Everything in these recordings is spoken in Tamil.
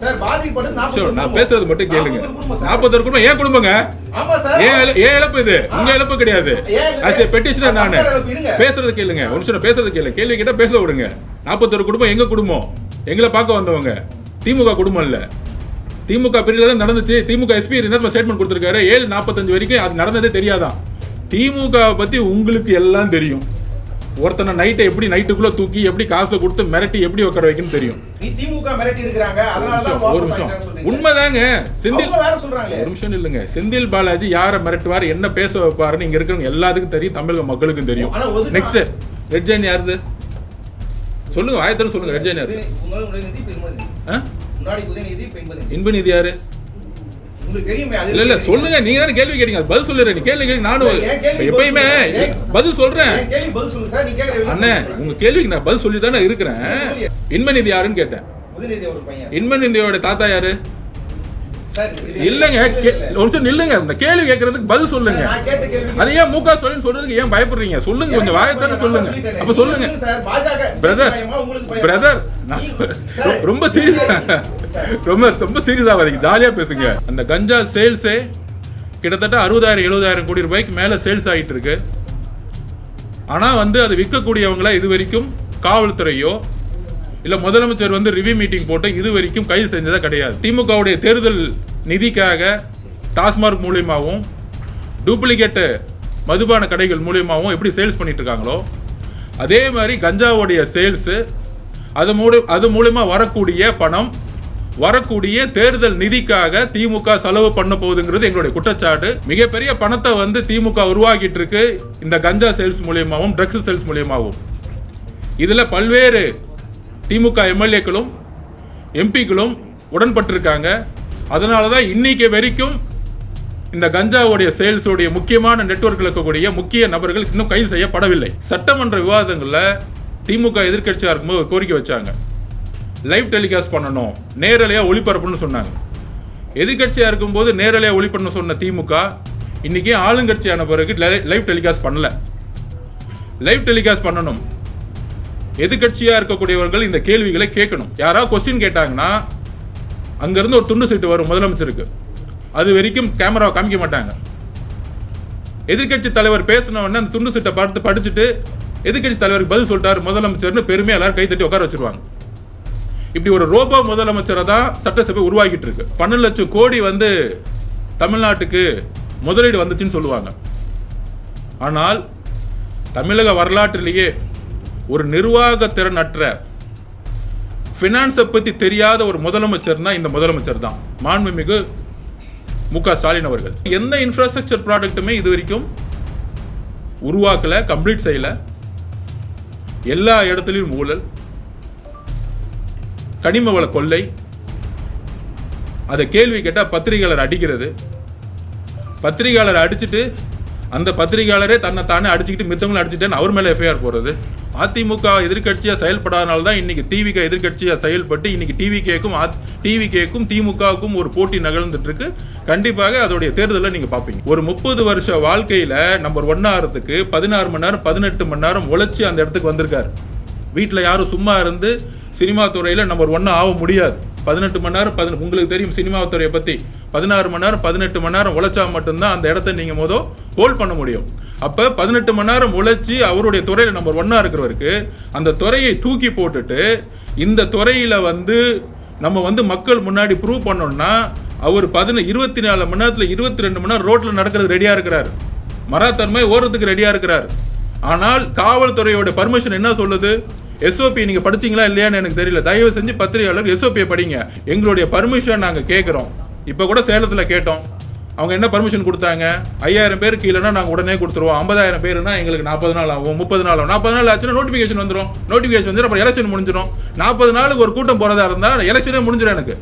நான் பேசுறது மட்டும் கேளுங்க. 41 குடும்பம் ஏன் குடும்பங்க? ஏன் இழப்பு? இது உங்க இழப்பு கிடையாது. பெட்டிஷனர் நானு பேசுறது கேளுங்க. ஒரு நிமிஷம் பேசுறது கேளுங்க. கேள்வி கேட்டா பேச விடுங்க. 41 குடும்பம் எங்க குடும்பம்? எங்களை பார்க்க வந்தவங்க. திமுக குடும்பம் இல்ல. திமுக பிரிவுல தான் நடந்துச்சு. திமுக எஸ்பி என்ன ஸ்டேட்மெண்ட் கொடுத்திருக்காரு? 7:45 வரைக்கும் அது நடந்ததே தெரியாதான். திமுக பத்தி உங்களுக்கு எல்லாம் தெரியும். ஒருத்தனை நைட்டை எப்படி நைட்டுக்குள்ள தூக்கி எப்படி காசை கொடுத்து மிரட்டி எப்படி உட்கார வைக்கணும்னு தெரியும். ஒரு நிமிஷம் உண்மைதாங்க. செந்தில் ஒரு நிமிஷம் இல்லைங்க. செந்தில் பாலாஜி யாரை மிரட்டுவார், என்ன பேச வைப்பாருன்னு இங்க இருக்கிறவங்க எல்லாத்துக்கும் தெரியும். தமிழக மக்களுக்கும் தெரியும். நெக்ஸ்ட் ரெட் ஜெயின் யாருது சொல்லுங்க. ஆயத்தரம் சொல்லுங்க. ரெட் ஜெயின் யாரு? இன்பநிதி யாரு? இல்ல இல்ல சொல்லுங்க. நீங்க தானே கேள்வி கேட்டீங்க, பதில் சொல்லுறேன். நீ கேள்வி கேட்டீங்க, நானும் எப்பயுமே பதில் சொல்றேன். அண்ணே உங்க கேள்விக்கு நான் பதில் சொல்லி தானே இருக்கிறேன். இன்பநிதி யாருன்னு கேட்டேன். இன்பநிதியோட தாத்தா யாரு? இல்லங்க இல்லங்க. கேள்வி கேட்கறதுக்கு பதில் சொல்லுங்க. அது ஏன் முக ஸ்டாலின் சொல்றதுக்கு ஏன் பயப்படுறீங்க? சொல்லுங்க, கொஞ்சம் வாயத்தானே சொல்லுங்க. அப்ப சொல்லுங்க பிரதர். ரொம்ப சீரியஸா ரொம்ப சீரியஸா வரீங்க. ஜாலியா பேசுங்க. அந்த கஞ்சா சேல்ஸே கிட்டத்தட்ட 60,000-70,000 கோடி ரூபாய்க்கு மேல சேல்ஸ் ஆயிட்டு இருக்கு. ஆனா அது விற்கக்கூடியவங்கள இது வரைக்கும் காவல்துறையோ இல்ல முதலமைச்சர் ரிவ்யூ மீட்டிங் போட்டு இது வரைக்கும் கைது செஞ்சதா கிடையாது. திமுகவுடைய தேர்தல் நிதிக்காக டாஸ்மார்க் மூலியமாகவும் டூப்ளிகேட் மதுபான கடைகள் மூலியமாகவும் எப்படி சேல்ஸ் பண்ணிட்டு இருக்காங்களோ அதே மாதிரி கஞ்சாவுடைய சேல்ஸ் அது மூலமா வரக்கூடிய பணம் வரக்கூடிய தேர்தல் நிதிக்காக திமுக செலவு பண்ண போகுதுங்கிறது எங்களுடைய குற்றச்சாட்டு. மிகப்பெரிய பணத்தை திமுக உருவாக்கிட்டு இருக்கு இந்த கஞ்சா சேல்ஸ் மூலியமாகவும் ட்ரக்ஸ் சேல்ஸ் மூலியமாகவும். இதுல பல்வேறு திமுக எம்எல்ஏக்களும் எம்பிக்களும் உடன்பட்டிருக்காங்க. அதனாலதான் இன்னைக்கு வரைக்கும் இந்த கஞ்சாவுடைய சேல்ஸோடைய முக்கியமான நெட்வொர்க்கில் இருக்கக்கூடிய முக்கிய நபர்கள் இன்னும் கைது செய்யப்படவில்லை. சட்டமன்ற விவாதங்கள்ல திமுக எதிர்கட்சியா இருக்கும்போது கோரிக்கை வச்சாங்க, லைவ் டெலிகாஸ்ட் பண்ணணும், நேரலையா ஒளிபரப்புன்னு சொன்னாங்க. எதிர்கட்சியா இருக்கும்போது நேரலையா ஒளிபரப்பு சொன்ன திமுக இன்னைக்கு ஆளுங்கட்சியான பிறகு லைவ் டெலிகாஸ்ட் பண்ணல. லைவ் டெலிகாஸ்ட் பண்ணணும். எதிர்கட்சியா இருக்கக்கூடியவர்கள் இந்த கேள்விகளை கேட்கணும். யாராவது கொஸ்டின் கேட்டாங்கன்னா அங்கிருந்து ஒரு துண்டு சீட்டு வரும் முதலமைச்சருக்கு. அது வரைக்கும் கேமராவை காமிக்க மாட்டாங்க. எதிர்கட்சி தலைவர் பேசின உடனே அந்த துண்டு சீட்டை பார்த்து படிச்சுட்டு எதிர்கட்சி தலைவருக்கு பதில் சொல்லிட்டாரு முதலமைச்சர்னு பெருமையா எல்லாரும் கை தட்டி உட்கார வச்சிருவாங்க. இப்படி ஒரு ரோபோ முதலமைச்சரை தான் சட்டசபை உருவாக்கிட்டு இருக்கு. 12 லட்சம் கோடி தமிழ்நாட்டுக்கு முதலீடு வந்துச்சுன்னு சொல்லுவாங்க. ஆனால் தமிழக வரலாற்றிலேயே ஒரு நிர்வாக திறனற்ற பினான்ஸை பத்தி தெரியாத ஒரு முதலமைச்சர் தான் இந்த முதலமைச்சர் தான், மாண்புமிகு மு.க. ஸ்டாலின் அவர்கள். எந்த இன்ஃப்ராஸ்ட்ரக்சர் ப்ராடக்ட்டுமே இது வரைக்கும் உருவாக்கல, கம்ப்ளீட் செய்யல. எல்லா இடத்துலையும் ஊழல், கனிம வள கொள்ளை. அதை கேள்வி கேட்டா பத்திரிகையாளர் அடிக்கிறது. பத்திரிகையாளர் அடிச்சுட்டு அந்த பத்திரிகையாளரே தன்னை தானே அடிச்சுக்கிட்டு மித்தவங்களை அடிச்சுட்டேன்னு அவர் மேல எஃப்ஐஆர் போடுறது. அதிமுக எதிர்கட்சியா செயல்படாதனால தான் இன்னைக்கு திமுக எதிர்கட்சியா செயல்பட்டு இன்னைக்கு டிவிகேக்கும் திமுகவுக்கும் ஒரு போட்டி நகர்ந்துட்டு இருக்கு. கண்டிப்பாக அதோடைய தேர்தலில் நீங்க பாப்பீங்க. ஒரு 30 வருஷ வாழ்க்கையில நம்பர் 1 ஆகிறதுக்கு 16 மணி நேரம் 18 மணி நேரம் உழைச்சி அந்த இடத்துக்கு வந்திருக்காரு. வீட்டில் யாரும் சும்மா இருந்து சினிமா துறையில நம்பர் 1 ஆக முடியாது. 18 மணி நேரம் உங்களுக்கு தெரியும் சினிமா துறையை பத்தி. 16 மணி நேரம் 18 மணி நேரம் உழைச்சா மட்டும்தான் அந்த இடத்த நீங்க ஹோல்ட் பண்ண முடியும். அப்ப 18 மணி நேரம் உழைச்சி அவருடைய துறையில நம்பர் 1 இருக்கிறவருக்கு அந்த துறையை தூக்கி போட்டுட்டு இந்த துறையில நம்ம மக்கள் முன்னாடி ப்ரூவ் பண்ணோம்னா அவர் 24 மணி நேரத்துல 22 மணி நேரம் ரோட்ல நடக்கிறது ரெடியா இருக்கிறார். மராத்தன்மை ஓடுறதுக்கு ரெடியா இருக்கிறார். ஆனால் காவல்துறையோட பர்மிஷன் என்ன சொல்லுது? எஸ்ஓபி நீங்க படிச்சீங்களா இல்லையான்னு எனக்கு தெரியல. தயவு செஞ்சு பத்திரிகையாளர் எஸ்ஓபியை படிங்க. எங்களுடைய பர்மிஷன் நாங்க கேட்கிறோம். இப்ப கூட சேலத்துல கேட்டோம். அவங்க என்ன பர்மிஷன் கொடுத்தாங்க? 5000 பேர் கீழேனா நாங்க உடனே கொடுத்துருவோம். 50,000 பேருனா எங்களுக்கு 40 நாள் ஆகும், 30 நாள் ஆகும். 40 நாள் ஆச்சுன்னா நோட்டிபிகேஷன் வந்துடும். நோட்டிபிகேஷன் வந்து அப்புறம் எலெக்ஷன் முடிஞ்சிடும். 40 நாளுக்கு ஒரு கூட்டம் போறதா இருந்தா எலெக்ஷனே முடிஞ்சிடும். எனக்கு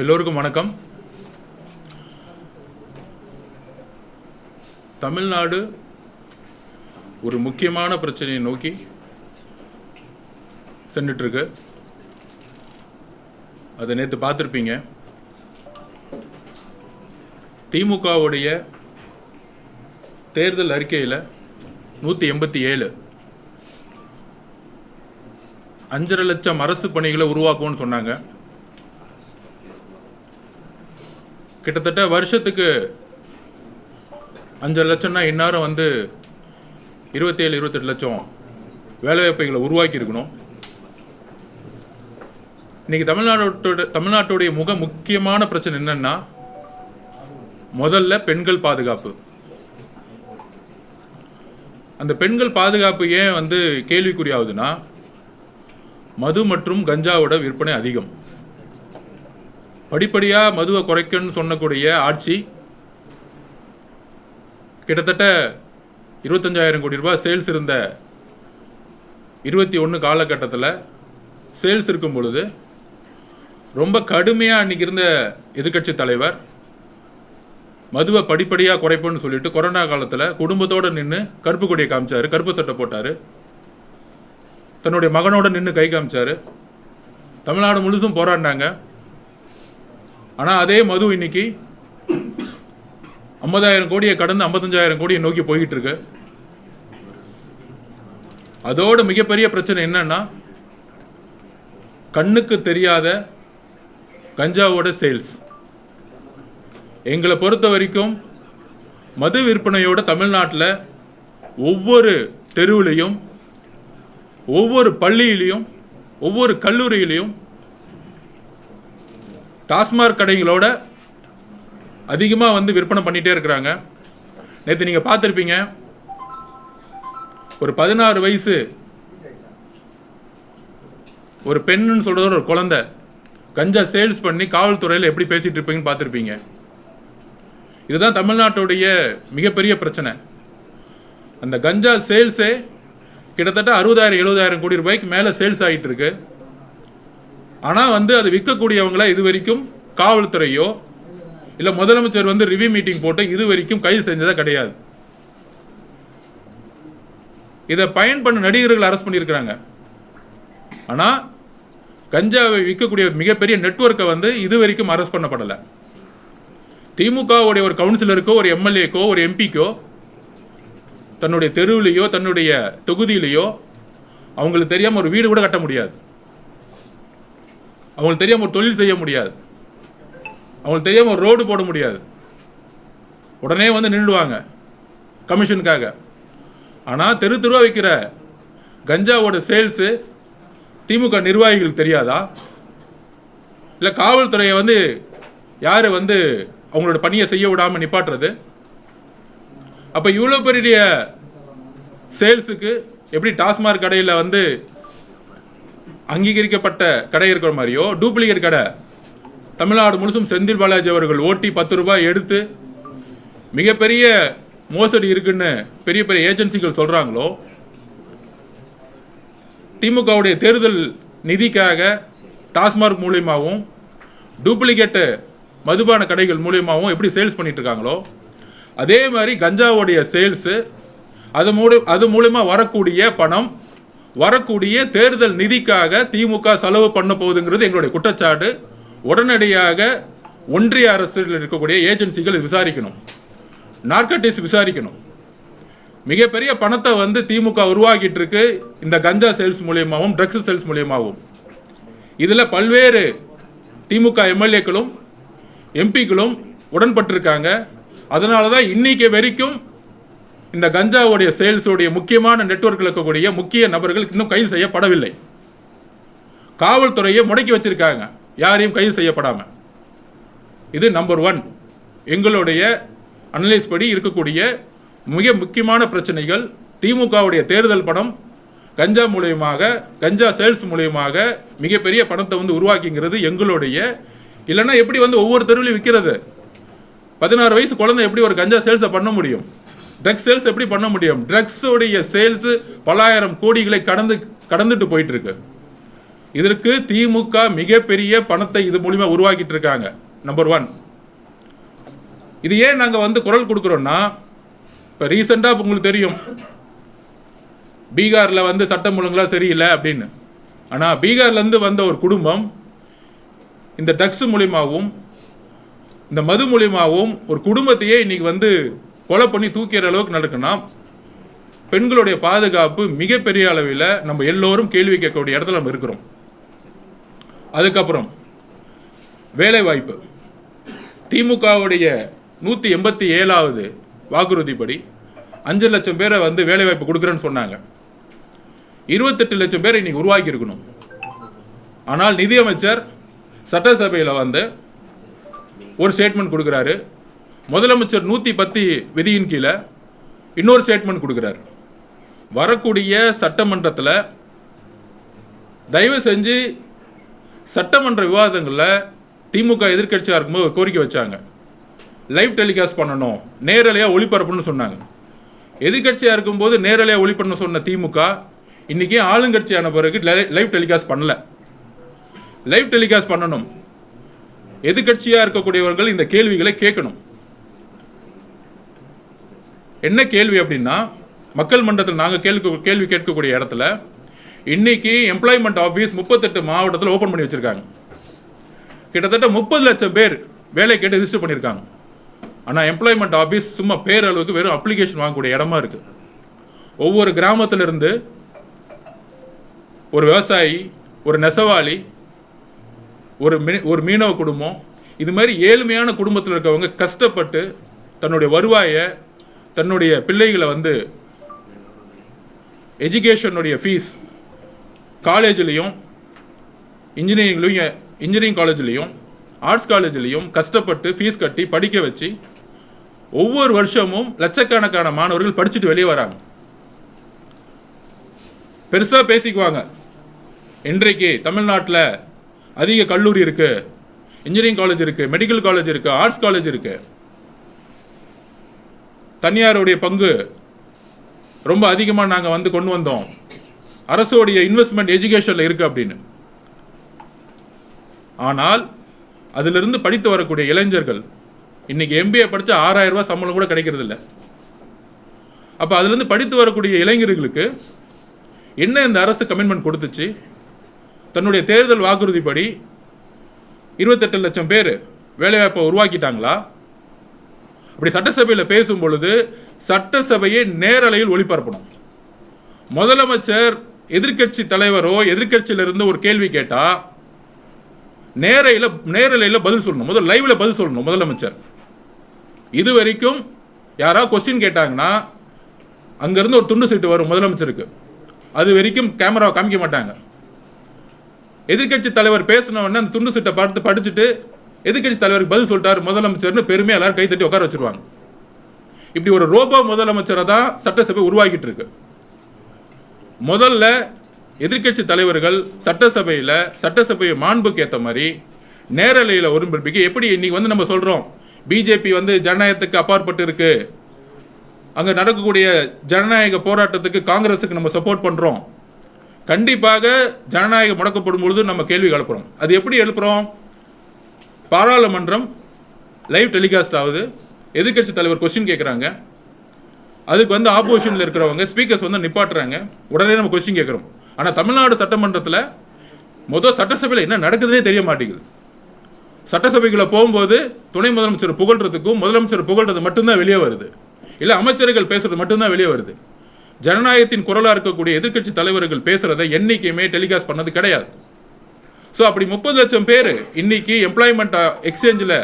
எல்லோருக்கும் வணக்கம். தமிழ்நாடு ஒரு முக்கியமான பிரச்சனையை நோக்கி சென்றுட்டு இருக்கு. அதை நேற்று பார்த்துருப்பீங்க. திமுகவுடைய தேர்தல் அறிக்கையில் 187 5.5 லட்சம் அரசு பணிகளை உருவாக்கும்னு சொன்னாங்க. கிட்டத்தட்ட வருஷத்துக்கு 5 லட்சம்னா இந்நேரம் 27-28 லட்சம் வேலைவாய்ப்புகளை உருவாக்கி இருக்கணும். இன்னைக்கு தமிழ்நாட்டுடைய முக்கியமான பிரச்சனை என்னன்னா, முதல்ல பெண்கள் பாதுகாப்பு. அந்த பெண்கள் பாதுகாப்பு ஏன் கேள்விக்குறியாகுதுன்னா, மது மற்றும் கஞ்சாவோட விற்பனை அதிகம். படிப்படியாக மதுவை குறைக்கணும்னு சொன்னக்கூடிய ஆட்சி கிட்டத்தட்ட 25,000 கோடி ரூபாய் சேல்ஸ் இருந்த 21 காலகட்டத்தில் சேல்ஸ் இருக்கும் பொழுது ரொம்ப கடுமையாக அன்றைக்கி இருந்த எதிர்கட்சி தலைவர் மதுவை படிப்படியாக குறைப்போன்னு சொல்லிட்டு கொரோனா காலத்தில் குடும்பத்தோடு நின்று கருப்பு கொடியை காமிச்சார், கருப்பு சட்டை போட்டார், தன்னுடைய மகனோட நின்று கை காமிச்சார். தமிழ்நாடு முழுசும் போராடினாங்க. ஆனால் அதே மது இன்னைக்கு 50,000 கோடியை கடந்து 55,000 கோடியை நோக்கி போய்கிட்டு இருக்கு. அதோட மிகப்பெரிய பிரச்சனை என்னன்னா, கண்ணுக்கு தெரியாத கஞ்சாவோட சேல்ஸ். எங்களை பொறுத்த வரைக்கும் மது விற்பனையோட தமிழ்நாட்டில் ஒவ்வொரு தெருவிலையும், ஒவ்வொரு பள்ளியிலையும், ஒவ்வொரு கல்லூரியிலையும் டாஸ்மாக் கடைகளோட அதிகமாக விற்பனை பண்ணிகிட்டே இருக்கிறாங்க. நேற்று நீங்கள் பார்த்துருப்பீங்க, ஒரு 16 வயசு ஒரு பெண்ணுன்னு சொல்கிறத ஒரு குழந்தை கஞ்சா சேல்ஸ் பண்ணி காவல்துறையில் எப்படி பேசிகிட்டு இருப்பீங்கன்னு பார்த்துருப்பீங்க. இதுதான் தமிழ்நாட்டுடைய மிகப்பெரிய பிரச்சனை. அந்த கஞ்சா சேல்ஸே கிட்டத்தட்ட 60,000-70,000 கோடி ரூபாய்க்கு மேலே சேல்ஸ் ஆகிட்டு இருக்கு. ஆனால் அது விற்கக்கூடியவங்கள இது வரைக்கும் காவல்துறையோ இல்லை முதலமைச்சர் ரிவ்யூ மீட்டிங் போட்டு இது வரைக்கும் கைது செஞ்சதே கிடையாது. இதை பயன் பண்ண நடிகர்கள் அரெஸ்ட் பண்ணியிருக்கிறாங்க. ஆனால் கஞ்சாவை விற்கக்கூடிய மிகப்பெரிய நெட்வொர்க்கை இது வரைக்கும் அரெஸ்ட் பண்ணப்படலை. திமுகவுடைய ஒரு கவுன்சிலருக்கோ, ஒரு எம்எல்ஏக்கோ, ஒரு எம்பிக்கோ தன்னுடைய தெருவிலையோ தன்னுடைய தொகுதியிலையோ அவங்களுக்கு தெரியாமல் ஒரு வீடு கூட கட்ட முடியாது, அவங்களுக்கு தெரியாமல் ஒரு தொழில் செய்ய முடியாது, அவங்களுக்கு தெரியாமல் ஒரு ரோடு போட முடியாது. உடனே நின்றுடுவாங்க கமிஷனுக்காக. ஆனால் தெரு தெருவாக வைக்கிற கஞ்சாவோட சேல்ஸு திமுக நிர்வாகிகளுக்கு தெரியாதா? இல்லை காவல்துறையை யார் அவங்களோட பணியை செய்ய விடாமல் நிப்பாட்டுறது? அப்போ இவ்வளோ பெரிய சேல்ஸுக்கு எப்படி டாஸ்மாக் கடையில் அங்கீகரிக்கப்பட்ட கடை இருக்கிற மாதிரியோ டூப்ளிகேட் கடை தமிழ்நாடு முழுசும் செந்தில் பாலாஜி அவர்கள் ஓட்டி 10 ரூபாய் எடுத்து மிகப்பெரிய மோசடி இருக்குன்னு பெரிய பெரிய ஏஜென்சிகள் சொல்கிறாங்களோ, திமுகவுடைய தேர்தல் நிதிக்காக டாஸ்மாக் மூலியமாகவும் டூப்ளிகேட்டு மதுபான கடைகள் மூலியமாகவும் எப்படி சேல்ஸ் பண்ணிட்டு இருக்காங்களோ, அதே மாதிரி கஞ்சாவுடைய சேல்ஸு அது மூலமா வரக்கூடிய பணம் வரக்கூடிய தேர்தல் நிதிக்காக திமுக செலவு பண்ண போகுதுங்கிறது எங்களுடைய குற்றச்சாட்டு. உடனடியாக ஒன்றிய அரசில் இருக்கக்கூடிய ஏஜென்சிகள் விசாரிக்கணும், நார்கட்டிக்ஸ் விசாரிக்கணும். மிகப்பெரிய பணத்தை திமுக உருவாக்கிட்டு இருக்கு இந்த கஞ்சா சேல்ஸ் மூலியமாகவும் ட்ரக்ஸ் சேல்ஸ் மூலியமாகவும். இதில் பல்வேறு திமுக எம்எல்ஏக்களும் எம்பிக்களும் உடன்பட்டிருக்காங்க. அதனால தான் இன்னைக்கு வரைக்கும் இந்த கஞ்சாவுடைய சேல்ஸோடைய முக்கியமான நெட்வொர்க்கில் இருக்கக்கூடிய முக்கிய நபர்கள் இன்னும் கைது செய்யப்படவில்லை. காவல்துறையை முடக்கி வச்சிருக்காங்க, யாரையும் கைது செய்யப்படாமல். இது நம்பர் 1 எங்களுடைய அனலைஸ் படி இருக்கக்கூடிய மிக முக்கியமான பிரச்சனைகள். திமுகவுடைய தேர்தல் பணம் கஞ்சா மூலியமாக, கஞ்சா சேல்ஸ் மூலியமாக மிகப்பெரிய பணத்தை உருவாக்கிங்கிறது எங்களுடைய. இல்லைன்னா எப்படி ஒவ்வொரு தெருவிலையும் விற்கிறது? 16 வயசு குழந்தை எப்படி ஒரு கஞ்சா சேல்ஸை பண்ண முடியும்? ட்ரக்ஸ் சேல்ஸ் எப்படி பண்ண முடியும்? ட்ரக்ஸோடைய சேல்ஸ் பலாயிரம் கோடிகளை கடந்துட்டு போயிட்டு இருக்கு. இதற்கு திமுக மிகப்பெரிய பணத்தை இது மூலியமா உருவாக்கிட்டு இருக்காங்க. நம்பர் 1. இது ஏன் நாங்கள் குரல் கொடுக்குறோம்னா, இப்போ ரீசெண்டாக உங்களுக்கு தெரியும் பீகாரில் சட்டம் ஒழுங்குலாம் சரியில்லை அப்படின்னு. ஆனால் பீகார்லேருந்து வந்த ஒரு குடும்பம் இந்த ட்ரக்ஸ் மூலியமாகவும் இந்த மது மூலியமாகவும் ஒரு குடும்பத்தையே இன்னைக்கு கொலை பண்ணி தூக்கிற அளவுக்கு நடக்குன்னா பெண்களுடைய பாதுகாப்பு மிகப்பெரிய அளவில் நம்ம எல்லோரும் கேள்வி கேட்கக்கூடிய இடத்துல நம்ம இருக்கிறோம். அதுக்கப்புறம் வேலை வாய்ப்பு. திமுகவுடைய 187வது வாக்குறுதிப்படி 5 லட்சம் பேரை வந்து வேலை வாய்ப்பு கொடுக்குறேன்னு சொன்னாங்க. 28 லட்சம் பேரை இன்னைக்கு உருவாக்கி இருக்கணும். ஆனால் நிதியமைச்சர் சட்டசபையில் வந்து ஒரு ஸ்டேட்மெண்ட் கொடுக்குறாரு. முதலமைச்சர் 110 விதியின் கீழே இன்னொரு ஸ்டேட்மெண்ட் கொடுக்குறாரு. வரக்கூடிய சட்டமன்றத்தில் தயவு செஞ்சு சட்டமன்ற விவாதங்களில் திமுக எதிர்கட்சியாக இருக்கும்போது கோரிக்கை வச்சாங்க, லைவ் டெலிகாஸ்ட் பண்ணணும், நேரலையாக ஒளிபரப்புன்னு சொன்னாங்க. எதிர்கட்சியாக இருக்கும்போது நேரலையாக ஒளிபரப்புன்னு சொன்ன திமுக இன்னைக்கு ஆளுங்கட்சியான பிறகு லைவ் டெலிகாஸ்ட் பண்ணல. லைவ் டெலிகாஸ்ட் பண்ணணும். எதிர்கட்சியாக இருக்கக்கூடியவர்கள் இந்த கேள்விகளை கேட்கணும். என்ன கேள்வி அப்படின்னா, மக்கள் மன்றத்தில் நாங்கள் கேள்வி கேட்கக்கூடிய இடத்துல இன்னைக்கு எம்ப்ளாய்மெண்ட் ஆஃபீஸ் 38 மாவட்டத்தில் ஓப்பன் பண்ணி வச்சிருக்காங்க. கிட்டத்தட்ட 30 லட்சம் பேர் வேலை கேட்டு ரிஜிஸ்டர் பண்ணியிருக்காங்க. ஆனால் எம்ப்ளாய்மெண்ட் ஆஃபீஸ் சும்மா பேரளவுக்கு வெறும் அப்ளிகேஷன் வாங்கக்கூடிய இடமா இருக்கு. ஒவ்வொரு கிராமத்திலிருந்து ஒரு விவசாயி, ஒரு நெசவாளி, ஒரு மீனவ குடும்பம், இது மாதிரி ஏழ்மையான குடும்பத்தில் இருக்கவங்க கஷ்டப்பட்டு தன்னுடைய வருவாயை, தன்னுடைய பிள்ளைகளை வந்து எஜுகேஷனுடைய ஃபீஸ் காலேஜ்லேயும் இன்ஜினியரிங் காலேஜ்லேயும் ஆர்ட்ஸ் காலேஜ்லேயும் கஷ்டப்பட்டு ஃபீஸ் கட்டி படிக்க வச்சு ஒவ்வொரு வருஷமும் லட்சக்கணக்கான மாணவர்கள் படிச்சுட்டு வெளியே வராங்க. பெருசாக பேசிக்குவாங்க, இன்றைக்கு தமிழ்நாட்டில் அதிக கல்லூரி இருக்கு, இன்ஜினியரிங் காலேஜ் இருக்கு, மெடிக்கல் காலேஜ் இருக்கு, ஆர்ட்ஸ் காலேஜ் இருக்கு, தனியாருடைய பங்கு ரொம்ப அதிகமாக நாங்கள் வந்து கொண்டு வந்தோம், அரசோடைய இன்வெஸ்ட்மெண்ட் எஜுகேஷனில் இருக்கு அப்படின்னு. ஆனால் அதிலிருந்து படித்து வரக்கூடிய இளைஞர்கள் இன்னைக்கு MBA படித்தா 6000 ரூபாய் சம்பளம் கூட கிடைக்கிறது இல்லை. அப்போ அதிலிருந்து படித்து வரக்கூடிய இளைஞர்களுக்கு என்ன இந்த அரசு கமிட்மெண்ட் கொடுத்துச்சு? தன்னுடைய தேர்தல் வாக்குறுதிப்படி 28 லட்சம் பேர் வேலைவாய்ப்பை உருவாக்கிட்டாங்களா? அப்படி சட்டசபையில் பேசும் பொழுது சட்டசபையை நேரலையில் ஒளிபரப்பணும். முதலமைச்சர் எதிர்கட்சி தலைவரோ எதிர்கட்சியிலிருந்து ஒரு கேள்வி கேட்டா நேரலையில் பதில் சொல்லணும். முதல் லைவ்ல பதில் சொல்லணும் முதலமைச்சர். இது வரைக்கும் யாராவது கொஸ்டின் கேட்டாங்கன்னா அங்கிருந்து ஒரு துண்டு சீட்டு வரும் முதலமைச்சருக்கு. அது வரைக்கும் கேமராவை காமிக்க மாட்டாங்க. எதிர்கட்சி தலைவர் பேசினவொடனே அந்த துண்டு சீட்டை படிச்சுட்டு எதிர்கட்சி தலைவருக்கு பதில் சொல்லிட்டார் முதலமைச்சர்னு பெருமையாக எல்லாரும் கைத்தட்டி உட்கார வச்சிருவாங்க. இப்படி ஒரு ரோபோ முதலமைச்சரை தான் சட்டசபை உருவாக்கிட்டு இருக்கு. முதல்ல எதிர்கட்சி தலைவர்கள் சட்டசபையை மாண்புக்கு ஏற்ற மாதிரி நேரலையில் ஒருங்கிணைக்க. எப்படி இன்னைக்கு வந்து நம்ம சொல்றோம், பிஜேபி வந்து ஜனநாயகத்துக்கு அப்பாற்பட்டு இருக்கு, அங்க நடக்கக்கூடிய ஜனநாயக போராட்டத்துக்கு காங்கிரஸுக்கு நம்ம சப்போர்ட் பண்றோம். கண்டிப்பாக ஜனநாயகம் முடக்கப்படும் பொழுது நம்ம கேள்வி எழுப்புறோம். அது எப்படி எழுப்புறோம்? பாராளுமன்றம் லைவ் டெலிகாஸ்ட் ஆகுது, எதிர்கட்சி தலைவர் கொஸ்டின் கேட்குறாங்க, அதுக்கு வந்து ஆப்போசிஷனில் இருக்கிறவங்க ஸ்பீக்கர்ஸ் வந்து நிப்பாட்டுறாங்க, உடனே நம்ம கொஸ்டின் கேட்குறோம். ஆனால் தமிழ்நாடு சட்டமன்றத்தில் சட்டசபையில் என்ன நடக்குதுன்னே தெரிய மாட்டேங்குது. சட்டசபைக்குள்ளே போகும்போது துணை முதலமைச்சர் புகழ்றதுக்கும் முதலமைச்சர் புகழ்றது மட்டும்தான் வெளியே வருது, இல்லை அமைச்சர்கள் பேசுறது மட்டும்தான் வெளியே வருது. ஜனநாயகத்தின் குரலாக இருக்கக்கூடிய எதிர்கட்சி தலைவர்கள் பேசுறதை என்னைக்குமே டெலிகாஸ்ட் பண்ணது கிடையாது. ஸோ அப்படி 30 லட்சம் பேர் இன்னைக்கு எம்ப்ளாய்மெண்ட் எக்ஸ்சேஞ்சில்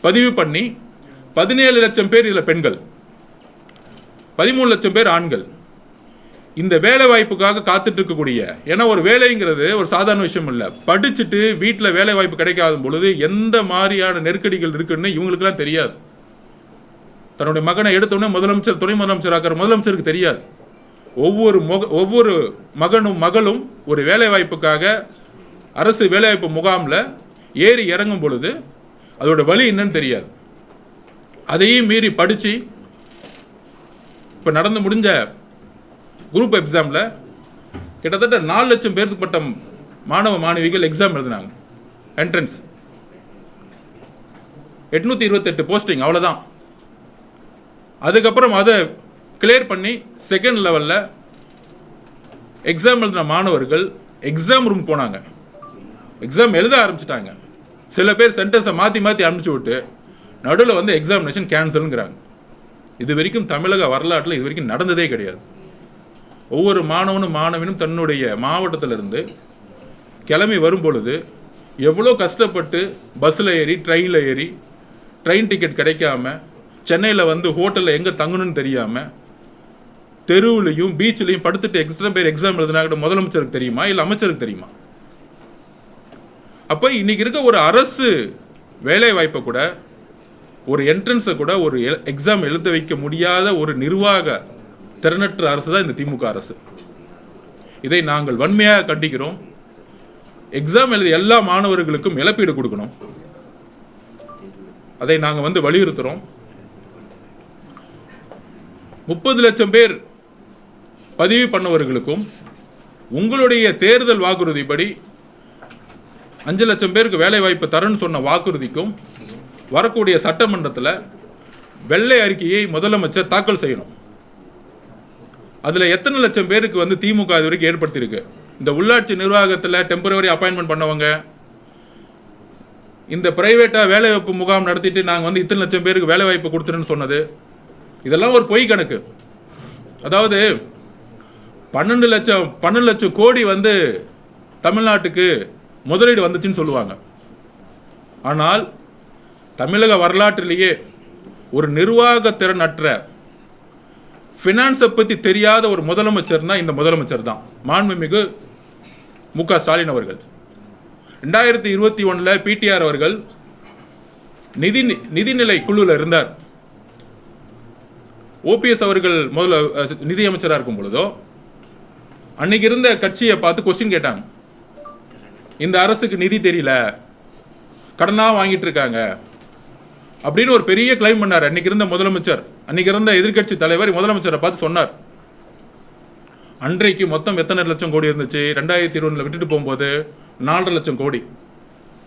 பதிவு பண்ணி 17 லட்சம் பேர் இதில் பெண்கள், 13 லட்சம் பேர் ஆண்கள் இந்த வேலை வாய்ப்புக்காக காத்துட்டு இருக்கக்கூடிய. ஏன்னா ஒரு வேலைங்கிறது ஒரு சாதாரண விஷயம் இல்லை. படிச்சுட்டு வீட்டில் வேலை வாய்ப்பு கிடைக்காத பொழுது எந்த மாதிரியான நெருக்கடிகள் இருக்குன்னு இவங்களுக்குலாம் தெரியாது. தன்னுடைய மகனை எடுத்தோடனே முதலமைச்சர் துணை முதலமைச்சர் ஆக்கிற முதலமைச்சருக்கு தெரியாது. ஒவ்வொரு மகளும் ஒரு வேலை வாய்ப்புக்காக அரசு வேலைவாய்ப்பு முகாமில் ஏறி இறங்கும் பொழுது அதோட வழி என்னன்னு தெரியாது. அதையும் மீறி படித்து இப்போ நடந்து முடிஞ்ச குரூப் எக்ஸாமில் கிட்டத்தட்ட 4 லட்சம் பேருக்கு பட்ட மாணவ மாணவிகள் எக்ஸாம் எழுதினாங்க. என்ட்ரன்ஸ் 828 போஸ்டிங், அவ்வளோதான். அதுக்கப்புறம் அதை கிளியர் பண்ணி செகண்ட் லெவலில் எக்ஸாம் எழுதின மாணவர்கள் எக்ஸாம் ரூம் போனாங்க, எக்ஸாம் எழுத ஆரம்பிச்சிட்டாங்க. சில பேர் சென்டென்ஸை மாற்றி அனுப்பிச்சி விட்டு நடுவில் வந்து எக்ஸாமினேஷன் கேன்சலுங்கிறாங்க. இது வரைக்கும் தமிழக வரலாற்றில் இது வரைக்கும் நடந்ததே கிடையாது. ஒவ்வொரு மாணவனும் தன்னுடைய மாவட்டத்திலிருந்து கிளம்பி வரும் பொழுது எவ்வளோ கஷ்டப்பட்டு பஸ்ஸில் ஏறி ட்ரெயின் டிக்கெட் கிடைக்காம சென்னையில் வந்து ஹோட்டலில் எங்கே தங்கணும்னு தெரியாமல் தெருவுலையும் பீச்சிலையும் படுத்துட்டு எக்ஸ்ட்ரா பேர் எக்ஸாம் எழுதினா முதலமைச்சருக்கு தெரியுமா இல்லை அமைச்சருக்கு தெரியுமா? அப்போ இன்னைக்கு இருக்க ஒரு அரசு வேலை வாய்ப்பை கூட, ஒரு என்ட்ரன்ஸை கூட, ஒரு எக்ஸாம் எழுத வைக்க முடியாத ஒரு நிர்வாக திறனற்ற அரசு தான் இந்த திமுக அரசு. இதை நாங்கள் வன்மையாக கண்டிக்கிறோம். எக்ஸாம் எழுதிய எல்லா மாணவர்களுக்கும் இழப்பீடு கொடுக்கணும். அதை நாங்கள் வந்து வலியுறுத்துறோம். 30 லட்சம் பேர் பதிவு பண்ணவர்களுக்கும் உங்களுடைய தேர்தல் வாக்குறுதிப்படி 5 லட்சம் பேருக்கு வேலை வாய்ப்பு தரன்னு சொன்ன வாக்குறுதிக்கும் வரக்கூடிய சட்டமன்றத்தில் வெள்ளை அறிக்கையை முதலமைச்சர் தாக்கல் செய்யணும். அதில் எத்தனை லட்சம் பேருக்கு வந்து திமுக இது வரைக்கும் ஏற்படுத்தியிருக்கு? இந்த உள்ளாட்சி நிர்வாகத்தில் டெம்பரவரி அப்பாயின்மெண்ட் பண்ணவங்க, இந்த பிரைவேட்டாக வேலை வாய்ப்பு முகாம் நடத்திட்டு நாங்கள் வந்து இத்தனை லட்சம் பேருக்கு வேலை வாய்ப்பு கொடுத்துருன்னு சொன்னது, இதெல்லாம் ஒரு பொய் கணக்கு. அதாவது 12 லட்சம் கோடி வந்து தமிழ்நாட்டுக்கு முதலீடு வந்துச்சுன்னு சொல்லுவாங்க. ஆனால் தமிழக வரலாற்றிலேயே ஒரு நிர்வாக திறனற்ற, ஃபினான்ஸை பற்றி தெரியாத ஒரு முதலமைச்சர்னா இந்த முதலமைச்சர் தான், மாண்புமிகு மு.க. ஸ்டாலின் அவர்கள். 2021 பிடிஆர் அவர்கள் நிதிநிலை குழுவில் இருந்தார். ஓபிஎஸ் அவர்கள் முதல்ல நிதியமைச்சராக இருக்கும் பொழுதோ அன்னைக்கு இருந்த கட்சியை பார்த்து கொஸ்டின் கேட்டாங்க. இந்த அரசுக்கு நிதி தெரியல, கடனாக வாங்கிட்டு இருக்காங்க அப்படின்னு ஒரு பெரிய கிளைம் பண்ணார். அன்னைக்கு இருந்த முதலமைச்சர், அன்னைக்கு இருந்த எதிர்கட்சி தலைவர் முதலமைச்சரை பார்த்து சொன்னார். அன்றைக்கு மொத்தம் எத்தனை லட்சம் கோடி இருந்துச்சு? 2020 விட்டுட்டு போகும்போது 4.5 லட்சம் கோடி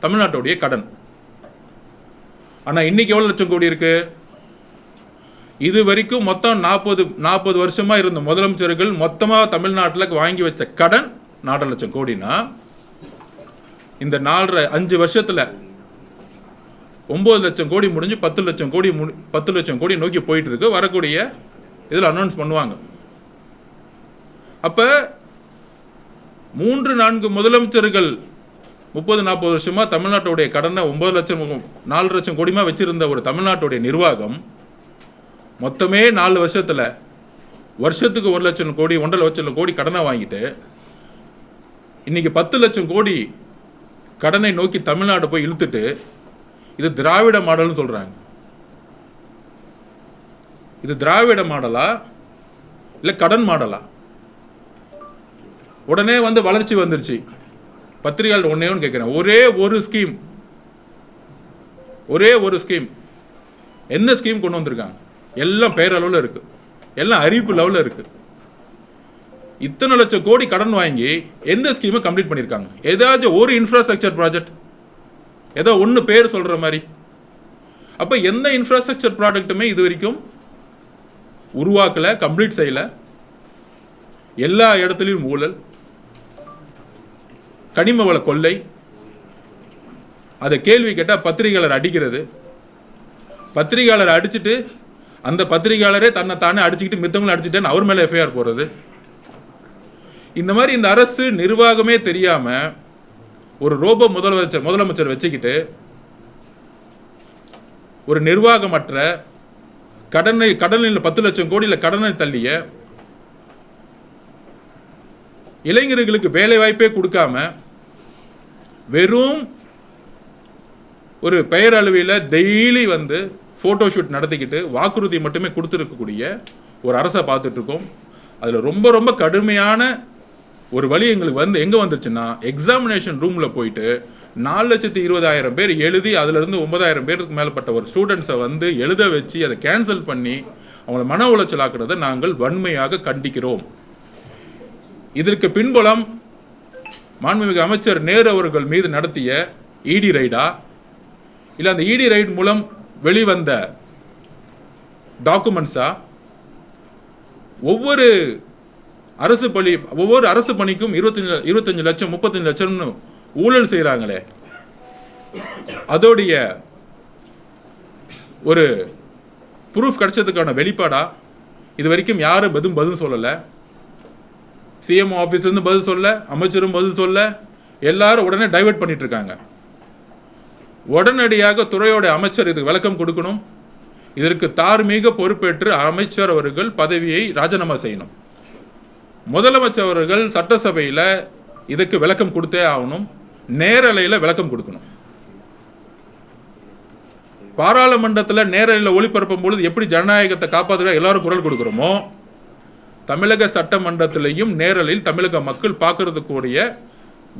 தமிழ்நாட்டுடைய கடன். ஆனால் இன்னைக்கு எவ்வளோ லட்சம் கோடி இருக்கு? இது வரைக்கும் மொத்தம் 40 வருஷமா இருந்த முதலமைச்சர்கள் மொத்தமாக தமிழ்நாட்டில் வாங்கி வச்ச கடன் 4.5 லட்சம் கோடினா, இந்த 5 வருஷத்துல 9 லட்சம் கோடி முடிஞ்சு 10 லட்சம் கோடி நோக்கி போயிட்டு இருக்கு. வரக்கூடிய இதில் அனௌன்ஸ் பண்ணுவாங்க. அப்ப 3-4 முதலமைச்சர்கள் 30-40 வருஷமா தமிழ்நாட்டுடைய கடனை 4 லட்சம் கோடிமா வச்சிருந்த ஒரு தமிழ்நாட்டுடைய நிர்வாகம் மொத்தமே 4 வருஷத்துல வருஷத்துக்கு 1 லட்சம் கோடி 1.5 லட்சம் கோடி கடனை வாங்கிட்டு இன்னைக்கு 10 லட்சம் கோடி கடனை நோக்கி தமிழ்நாடு போய் இழுத்துட்டு இது திராவிட மாடல்னு சொல்றாங்க. இது திராவிட மாடலா இல்ல கடன் மாடலா? உடனே வந்து வளர்ச்சி வந்துருச்சு. பத்திரிகையாளர் ஒன்னே ஒன்று கேட்கிறேன், ஒரே ஒரு ஸ்கீம் என்ன ஸ்கீம் கொண்டு வந்திருக்காங்க? எல்லாம் பெயரளவில் இருக்கு, எல்லாம் அறிவிப்பு லெவலில் இருக்கு. இத்தனை லட்சம் கோடி கடன் வாங்கி எந்த ஸ்கீமை கம்ப்ளீட் பண்ணியிருக்காங்க? ஏதாச்சும் ஒரு இன்ஃப்ராஸ்ட்ரக்சர் ப்ராஜெக்ட் ஏதோ ஒன்று பேர் சொல்ற மாதிரி. அப்போ எந்த இன்ஃப்ராஸ்ட்ரக்சர் ப்ராஜெக்ட்டுமே இது வரைக்கும் உருவாக்கல, கம்ப்ளீட் செய்யல. எல்லா இடத்துலையும் ஊழல், கனிம வள கொள்ளை. அதை கேள்வி கேட்டால் பத்திரிகையாளர் அடிக்கிறது, பத்திரிகையாளர் அடிச்சுட்டு அந்த பத்திரிகையாளரே தன்னை தானே அடிச்சுக்கிட்டு மித்தவங்களை அடிச்சுட்டேன்னு அவர் மேலே எஃப்ஐஆர் போடுறது. இந்த மாதிரி இந்த அரசு நிர்வாகமே தெரியாம ஒரு ரோபோ முதலமைச்சர் வச்சுக்கிட்டு ஒரு நிர்வாகமற்ற கடனில் 10 லட்சம் கோடியில் கடனை தள்ளிய இளைஞர்களுக்கு வேலை வாய்ப்பே கொடுக்காம வெறும் ஒரு பெயர் அளவில் டெய்லி வந்து போட்டோ ஷூட் நடத்திக்கிட்டு வாக்குறுதி மட்டுமே கொடுத்துருக்கக்கூடிய ஒரு அரசை பார்த்துட்டு இருக்கோம். அதில் ரொம்ப ரொம்ப கடுமையான ஒரு வழி எங்களுக்கு வந்து எங்கே வந்துருச்சுன்னா, எக்ஸாமினேஷன் ரூமில் போயிட்டு 4,20,000 பேர் எழுதி அதிலிருந்து 9,000 பேருக்கு மேற்பட்ட ஒரு ஸ்டூடெண்ட்ஸை வந்து எழுத வச்சு அதை கேன்சல் பண்ணி அவங்கள மன உளைச்சல் ஆக்குறதை நாங்கள் வன்மையாக கண்டிக்கிறோம். இதற்கு பின்புலம் மாண்புமிகு அமைச்சர் நேரு அவர்கள் மீது நடத்திய இடி ரைடா, இல்லை அந்த இடி ரைட் மூலம் வெளிவந்த டாக்குமெண்ட்ஸா? ஒவ்வொரு அரசு பணிக்கும் 25 லட்சம் 35 லட்சம்னு ஊழல் செய்கிறாங்களே, அதோடைய ஒரு ப்ரூஃப் கிடைச்சதுக்கான வெளிப்பாடா? இது வரைக்கும் யாரும் பதில் சொல்லலை. சிஎம் ஆஃபீஸ்லேருந்து பதில் சொல்ல, அமைச்சரும் பதில் சொல்ல, எல்லாரும் உடனே டைவர்ட் பண்ணிட்டு இருக்காங்க. உடனடியாக துறையோட அமைச்சர் இதுக்கு விளக்கம் கொடுக்கணும். இதற்கு தார்மீக பொறுப்பேற்று அமைச்சர் அவர்கள் பதவியை ராஜினாமா செய்யணும். முதலமைச்சர் அவர்கள் சட்டசபையில் இதுக்கு விளக்கம் கொடுத்தே ஆகணும். நேரலையில் விளக்கம் கொடுக்கணும். பாராளுமன்றத்தில் நேரலையில் ஒளிபரப்பும் பொழுது எப்படி ஜனநாயகத்தை காப்பாற்றுற எல்லாரும் குரல் கொடுக்குறோமோ, தமிழக சட்டமன்றத்திலையும் நேரலில் தமிழக மக்கள் பார்க்கறதுக்கூடிய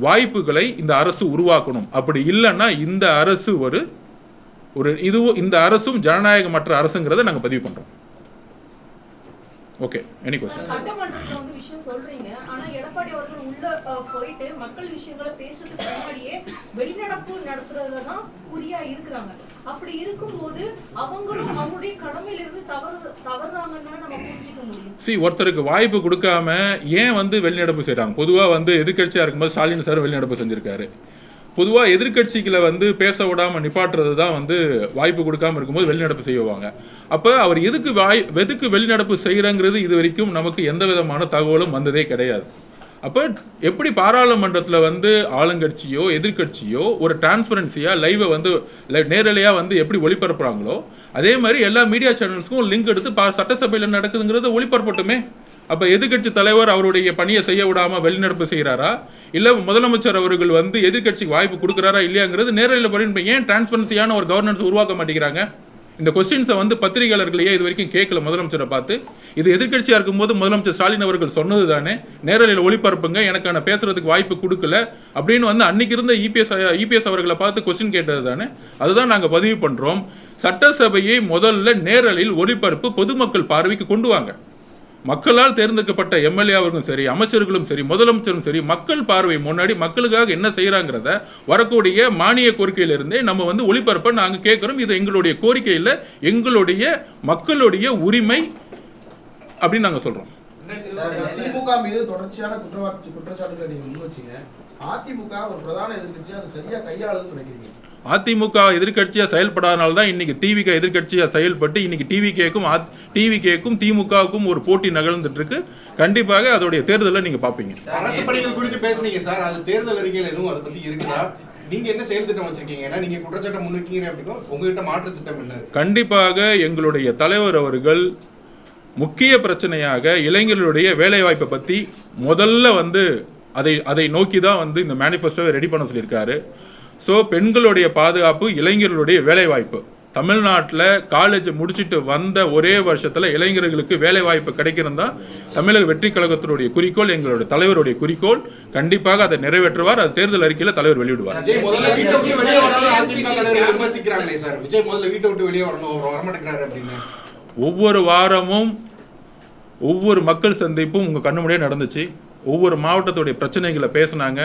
வாய்ப்புகளை இந்த அரசு உருவாக்கணும். அப்படி இல்லைன்னா இந்த அரசு இந்த அரசும் ஜனநாயகமற்ற அரசுங்கிறத நாங்கள் பதிவு பண்றோம். Okay, any question? சட்டமன்றத்துல வந்து விஷயம் சொல்றீங்க, ஆனா எடப்பாடி அவர்கள் உள்ள போயிட்டு மக்கள் விஷயங்களை பேசுறதுக்கு முன்னாடியே வெளிநடப்பு நடத்துறதுல தான் குறியா இருக்கிறாங்க. அப்படி இருக்கும்போது அவங்களும் அவங்களுடைய கடமையிலிருந்து தவறுறாங்கன்னா நம்ம புரிஞ்சுக்க முடியும். ஒருத்தருக்கு வாய்ப்பு கொடுக்காம ஏன் வந்து வெளிநடப்பு செய்யறாங்க? பொதுவா வந்து எதிர்கட்சியா இருக்கும்போது ஸ்டாலின் சார் வெளிநடப்பு செஞ்சிருக்காரு. பொதுவாக எதிர்கட்சிகளை வந்து பேச விடாமல் நிப்பாட்டுறது தான் வந்து வாய்ப்பு கொடுக்காம இருக்கும்போது வெளிநடப்பு செய்வாங்க. அப்போ அவர் எதுக்கு வெளிநடப்பு செய்கிறங்கிறது இது வரைக்கும் நமக்கு எந்த விதமான தகவலும் வந்ததே கிடையாது. அப்போ எப்படி பாராளுமன்றத்தில் வந்து ஆளுங்கட்சியோ எதிர்கட்சியோ ஒரு டிரான்ஸ்பரன்சியாக லைவை வந்து நேரலையாக வந்து எப்படி ஒளிபரப்புறாங்களோ அதே மாதிரி எல்லா மீடியா சேனல்ஸ்க்கும் லிங்க் எடுத்து சட்டசபையில் நடக்குதுங்கிறத ஒளிபரப்பட்டுமே. அப்போ எதிர்கட்சி தலைவர் அவருடைய பணியை செய்ய விடாமல் வெளிநடப்பு செய்கிறாரா, இல்லை முதலமைச்சர் அவர்கள் வந்து எதிர்கட்சிக்கு வாய்ப்பு கொடுக்குறாரா இல்லையாங்கிறது நேரலையில் பண்ணி ஏன் டிரான்ஸ்பரன்சியான ஒரு கவர்னன்ஸ் உருவாக்க மாட்டேங்கிறாங்க? இந்த கொஸ்டின்ஸை வந்து பத்திரிகையாளர்களையே இது வரைக்கும் கேட்கல. முதலமைச்சரை பார்த்து இது எதிர்கட்சியாக இருக்கும்போது முதலமைச்சர் ஸ்டாலின் அவர்கள் சொன்னது தானே, நேரலையில் ஒளிபரப்புங்க, எனக்கான பேசுறதுக்கு வாய்ப்பு கொடுக்கல அப்படின்னு வந்து அன்னைக்கு இருந்த இபிஎஸ் அவர்களை பார்த்து கொஸ்டின் கேட்டது தானே. அதுதான் நாங்கள் பதிவு பண்ணுறோம். சட்டசபையை முதல்ல நேரலில் ஒளிபரப்பு பொதுமக்கள் பார்வைக்கு கொண்டு வாங்க. மக்களால் தேர்ந்தெடுக்கப்பட்ட எம்எல்ஏ அவர்களும் சரி, அமைச்சர்களும் சரி, முதலமைச்சரும் சரி, மக்கள் பார்வை முன்னாடி மக்களுக்காக என்ன செய்யறாங்கிறத வரக்கூடிய மானிய கோரிக்கையிலிருந்தே நம்ம வந்து ஒளிபரப்ப நாங்கள் கேட்கிறோம். இது எங்களுடைய கோரிக்கையில் எங்களுடைய மக்களுடைய உரிமை அப்படின்னு நாங்கள் சொல்றோம். திமுக மீது தொடர்ச்சியான குற்றச்சாட்டுகளை நீங்க முன்வச்சீங்க. அதிமுக ஒரு பிரதான எதிர்க்கட்சியா அதை சரியா கையாளுதுன்னு நினைக்கிறீங்க? அதிமுக எதிர்கட்சியா செயல்படாதனால தான் இன்னைக்கு டிவிக எதிர்கட்சியா செயல்பட்டு இன்னைக்கு டிவிகேக்கும் திமுகவுக்கும் ஒரு போட்டி நகர்ந்துட்டு இருக்கு. கண்டிப்பாக அதோடைய தேர்தலை நீங்க பாப்பீங்க. அரசு பணிகள் குறித்து பேசுனீங்க சார், அது தேர்தல் அறிக்கையில் எதுவும் அதை பத்தி இருக்குதா? நீங்க என்ன செயல் திட்டம் வச்சிருக்கீங்க? ஏன்னா நீங்க குற்றச்சாட்டை முன்வைக்கீங்க அப்படின்னா உங்ககிட்ட மாற்று திட்டம் என்ன? கண்டிப்பாக எங்களுடைய தலைவர் அவர்கள் முக்கிய பிரச்சனையாக இளைஞர்களுடைய வேலைவாய்ப்பை பத்தி முதல்ல வந்து அதை நோக்கி தான் வந்து இந்த மேனிஃபெஸ்டோவை ரெடி பண்ண சொல்லியிருக்காரு. ஸோ பெண்களுடைய பாதுகாப்பு, இளைஞர்களுடைய வேலைவாய்ப்பு. தமிழ்நாட்டில் காலேஜ் முடிச்சுட்டு வந்த ஒரே வருஷத்தில் இளைஞர்களுக்கு வேலைவாய்ப்பு கிடைக்கணும் தான் தமிழக வெற்றி கழகத்தினுடைய குறிக்கோள், எங்களுடைய தலைவருடைய குறிக்கோள். கண்டிப்பாக அதை நிறைவேற்றுவார். அது தேர்தல் அறிக்கையில் தலைவர் வெளியிடுவார். ஒவ்வொரு வாரமும் ஒவ்வொரு மக்கள் சந்திப்பும் உங்கள் கண்ணு முன்னாடியே நடந்துச்சு. ஒவ்வொரு மாவட்டத்துடைய பிரச்சனைகளை பேசினாங்க.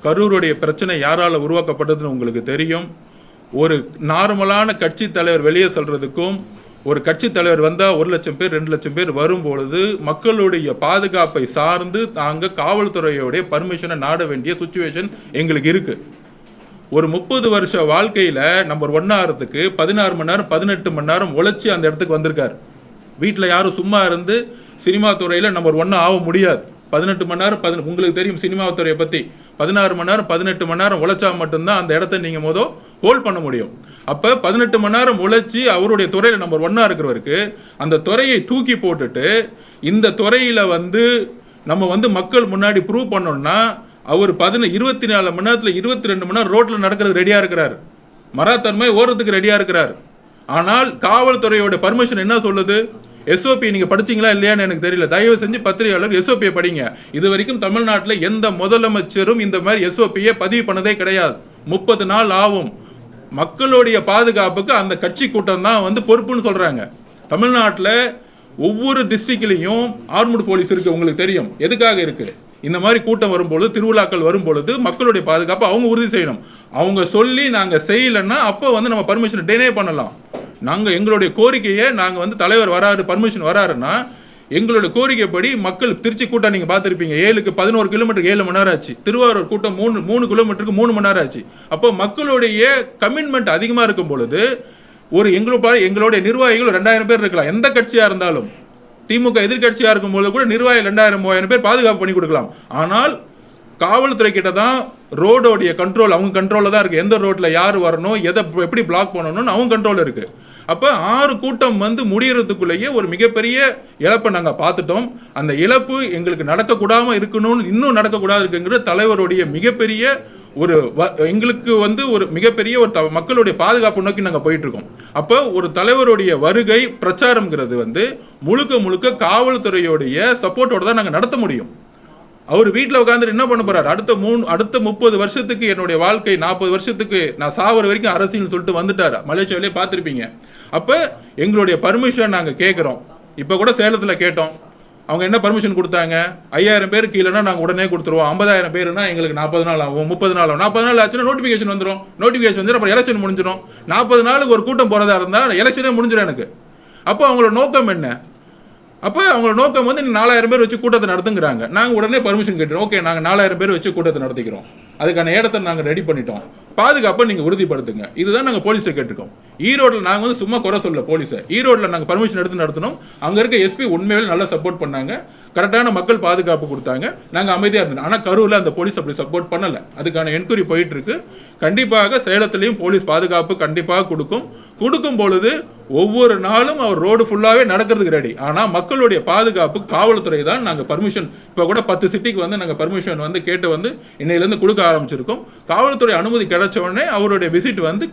கரூருடைய பிரச்சனை யாரால் உருவாக்கப்பட்டதுன்னு உங்களுக்கு தெரியும். ஒரு நார்மலான கட்சி தலைவர் வெளியே சொல்றதுக்கும் ஒரு கட்சி தலைவர் வந்தால் 1 லட்சம் பேர் 2 லட்சம் பேர் வரும்பொழுது மக்களுடைய பாதுகாப்பை சார்ந்து நாங்கள் காவல்துறையோடைய பர்மிஷனை நாட வேண்டிய சுச்சுவேஷன் எங்களுக்கு இருக்கு. ஒரு 30 வருஷ வாழ்க்கையில் நம்பர் 1 ஆகிறதுக்கு 16 மணி நேரம் 18 மணி நேரம் உழைச்சி அந்த இடத்துக்கு வந்திருக்காரு. வீட்டில் யாரும் சும்மா இருந்து சினிமா துறையில் நம்பர் 1 ஆக முடியாது. 18 மணி நேரம் உங்களுக்கு தெரியும் சினிமா துறையை பற்றி. 16 மணி நேரம் 18 மணி நேரம் உழைச்சா மட்டும்தான் அந்த இடத்த நீங்கள் ஹோல்ட் பண்ண முடியும். அப்போ 18 மணி நேரம் உழைச்சி அவருடைய துறையில் நம்பர் 1 இருக்கிறவருக்கு அந்த துறையை தூக்கி போட்டுட்டு இந்த துறையில் வந்து நம்ம வந்து மக்கள் முன்னாடி ப்ரூவ் பண்ணோம்னா அவர் 24 மணி நேரத்தில் 22 மணி நேரம் ரோட்டில் நடக்கிறது ரெடியாக இருக்கிறார். மராத்தன்மை ஓடுறதுக்கு ரெடியாக இருக்கிறார். ஆனால் காவல்துறையோட பர்மிஷன் என்ன சொல்லுது? எஸ்ஓபி நீங்க படிச்சீங்களா இல்லையான்னு எனக்கு தெரியல. தயவு செஞ்சு பத்திரிகையாளர் எஸ்ஓபியை படிங்க. இது வரைக்கும் தமிழ்நாட்டில் எந்த முதலமைச்சரும் இந்த மாதிரி எஸ்ஓபியை பதிவு பண்ணதே கிடையாது. 30 நாள் ஆகும். மக்களுடைய பாதுகாப்புக்கு அந்த கட்சி கூட்டம் தான் வந்து பொறுப்புன்னு சொல்றாங்க. தமிழ்நாட்டில் ஒவ்வொரு டிஸ்ட்ரிக்ட்லையும் ஆர்மட் போலீஸ் இருக்கு, உங்களுக்கு தெரியும். எதுக்காக இருக்கு? இந்த மாதிரி கூட்டம் வரும்பொழுது, திருவிழாக்கள் வரும்பொழுது மக்களுடைய பாதுகாப்பு அவங்க உறுதி செய்யணும். அவங்க சொல்லி நாங்கள் செய்யலைன்னா அப்போ வந்து நம்ம பர்மிஷன் டினை பண்ணலாம். நாங்கள் எங்களுடைய கோரிக்கையை நாங்கள் வந்து தலைவர் வராரு, பர்மிஷன் வராருன்னா எங்களுடைய கோரிக்கைப்படி மக்கள் திருச்சி கூட்டம் நீங்கள் பார்த்துருப்பீங்க. 7க்கு 11 கிலோமீட்டருக்கு 7 மணி நேரம் ஆச்சு. திருவாரூர் கூட்டம் 3 கிலோமீட்டருக்கு 3 மணி நேரம் ஆச்சு. அப்போ மக்களுடைய கமிட்மெண்ட் அதிகமாக இருக்கும் பொழுது எங்களுடைய நிர்வாகிகள் 2000 பேர் இருக்கலாம், எந்த கட்சியா இருந்தாலும். திமுக எதிர்கட்சியா இருக்கும்போது கூட நிர்வாகி 2000-3000 பேர் பாதுகாப்பு பண்ணி கொடுக்கலாம். ஆனால் காவல்துறை கிட்ட தான் ரோடோடைய கண்ட்ரோல் அவங்க கண்ட்ரோலில் தான் இருக்குது. எந்த ரோட்டில் யார் வரணும், எதை எப்படி பிளாக் பண்ணணும்னு அவங்க கண்ட்ரோல் இருக்குது. அப்போ 6 கூட்டம் வந்து முடியறதுக்குள்ளேயே ஒரு மிகப்பெரிய இழப்பை நாங்கள் பார்த்துட்டோம். அந்த இழப்பு எங்களுக்கு நடக்கக்கூடாமல் இருக்கணும்னு, இன்னும் நடக்கக்கூடாது இருக்குங்கிற தலைவருடைய மிகப்பெரிய ஒரு எங்களுக்கு வந்து ஒரு மிகப்பெரிய ஒரு மக்களுடைய பாதுகாப்பு நோக்கி நாங்கள் போயிட்டு இருக்கோம். அப்போ ஒரு தலைவருடைய வருகை பிரச்சாரம்ங்கிறது வந்து முழுக்க முழுக்க காவல்துறையுடைய சப்போர்ட்டோட தான் நாங்கள் நடத்த முடியும். அவர் வீட்டில் உட்காந்துட்டு என்ன பண்ண போறாரு? அடுத்த 30 வருஷத்துக்கு என்னுடைய வாழ்க்கை, 40 வருஷத்துக்கு நான் சாவர வரைக்கும் அரசியல் சொல்லிட்டு வந்துட்டாரு. மலேசியாவிலே பார்த்துருப்பீங்க. அப்போ எங்களுடைய பர்மிஷன் நாங்கள் கேட்குறோம். இப்போ கூட சேலத்தில் கேட்டோம். அவங்க என்ன பர்மிஷன் கொடுத்தாங்க? 5000 பேர் கீழேனா நாங்கள் உடனே கொடுத்துருவோம். 50000 பேருனா எங்களுக்கு 40 நாள் ஆகும், 30 நாள் ஆகும். 40 நாள் ஆச்சுன்னா நோட்டிஃபிகேஷன் வந்துடும். நோட்டிஃபிகேஷன் வந்து அப்புறம் எலெக்ஷன் முடிஞ்சிடும். 40 நாளுக்கு ஒரு கூட்டம் போகிறதா இருந்தால் எலெக்ஷனே முடிஞ்சிடும் எனக்கு. அப்போ அவங்களோட நோக்கம் என்ன? அப்போ அவங்களோட நோக்கம் வந்து 4000 பேர் வச்சு கூட்டத்தை நடத்துங்கிறாங்க. நாங்கள் உடனே பர்மிஷன் கேட்டுறோம். ஓகே, நாங்கள் 4000 பேர் வச்சு கூட்டத்தை நடத்திக்கிறோம், அதுக்கான இடத்தை நாங்கள் ரெடி பண்ணிட்டோம், பாதுகாப்பை நீங்கள் உறுதிப்படுத்துங்க. இதுதான் நாங்கள் போலீஸை கேட்டிருக்கோம். ஈரோட்டில் நாங்கள் வந்து சும்மா குறை சொல்ல போலீஸை. ஈரோட்டில் நாங்கள் பர்மிஷன் எடுத்து நடத்தினோம். அங்கே இருக்க எஸ்பி உண்மையிலே நல்லா சப்போர்ட் பண்ணாங்க, கரெக்டான மக்கள் பாதுகாப்பு கொடுத்தாங்க, நாங்கள் அமைதியாக இருந்தோம். ஆனால் கரூரில் அந்த போலீஸ் அப்படி சப்போர்ட் பண்ணலை. அதுக்கான என்கொயரி போயிட்டு இருக்கு. கண்டிப்பாக சேலத்திலையும் போலீஸ் பாதுகாப்பு கண்டிப்பாக கொடுக்கும் பொழுது ஒவ்வொரு நாளும் அவர் ரோடு ஃபுல்லாகவே நடக்கிறதுக்கு ரெடி. ஆனால் மக்களுடைய பாதுகாப்பு காவல்துறை தான். நாங்கள் பர்மிஷன் இப்போ கூட 10 சிட்டிக்கு வந்து நாங்கள் பர்மிஷன் வந்து கேட்டு வந்து இன்னையிலேருந்து கொடுக்க ஆரம்பிச்சிருக்கோம். காவல்துறை அனுமதி கிடைச்ச உடனே அவருடைய விசிட் வந்து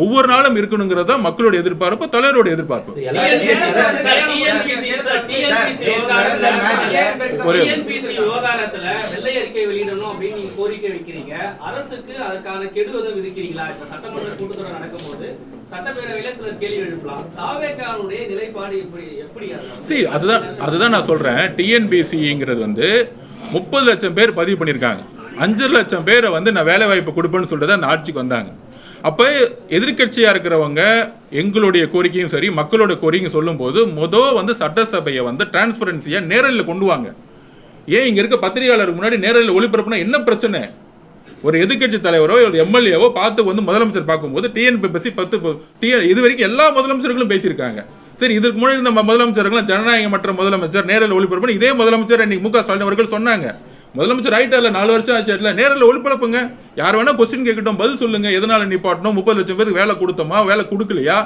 ஒவ்வொரு நாளும் இருக்கணுங்கிறது தான் மக்களுடைய எதிர்பார்ப்பு, தலைவருடைய எதிர்பார்ப்பு. வெள்ளை அறிக்கை வெளியிடணும் அப்படின்னு நீங்க கோரிக்கை வைக்கிறீங்க. அரசுக்கு அதற்கான கெடுவதை விதிக்கிறீங்களா? இப்ப சட்டமன்ற கூட்டத்தொடர் நடக்கும்போது சட்டப்பேரவையில சிலர் கேள்வி எழுப்பலாம். தாவேக்கானுடைய நிலைப்பாடு எப்படி? அதுதான் நான் சொல்றேன். டிஎன்பிசிங்கிறது வந்து 30 லட்சம் பேர் பதிவு பண்ணியிருக்காங்க. 5 லட்சம் பேரை வந்து நான் வேலை வாய்ப்பு கொடுப்பேன்னு சொல்லிட்டு அந்த ஆட்சிக்கு வந்தாங்க. அப்போ எதிர்கட்சியாக இருக்கிறவங்க எங்களுடைய கோரிக்கையும் சரி, மக்களோட கோரிக்கையும் சொல்லும்போது வந்து சட்டசபையை வந்து டிரான்ஸ்பரன்சியாக நேரலில் கொண்டு வாங்க. ஏன் இங்கே இருக்க பத்திரிகையாளருக்கு முன்னாடி நேரலில் ஒளிபரப்புனா என்ன பிரச்சனை? ஒரு எதிர்கட்சி தலைவரோ ஒரு எம்எல்ஏவோ பார்த்து வந்து முதலமைச்சர் பார்க்கும்போது டிஎன்பிஎஸ்சி இது வரைக்கும் எல்லா முதலமைச்சர்களும் பேசியிருக்காங்க. சரி, இதுக்கு முன்னாடி இந்த முதலமைச்சர்கள் ஜனநாயகமற்ற முதலமைச்சர் நேரில் ஒளிபரப்பு இதே முதலமைச்சர் இன்னைக்கு மு.க. ஸ்டாலின் அவர்கள் சொன்னாங்க. முதலமைச்சர் ஆயிட்டார்ல, 4 வருஷம் ஆச்சு, நேரில் ஒளிபரப்புங்க, யார் வேணா கொஸ்டின் கேட்கட்டும், பதில் சொல்லுங்க. எதனால நிப்பாட்டணும், 30 லட்சம் பேருக்கு வேலை கொடுத்தோமா, வேலை கொடுக்கலையா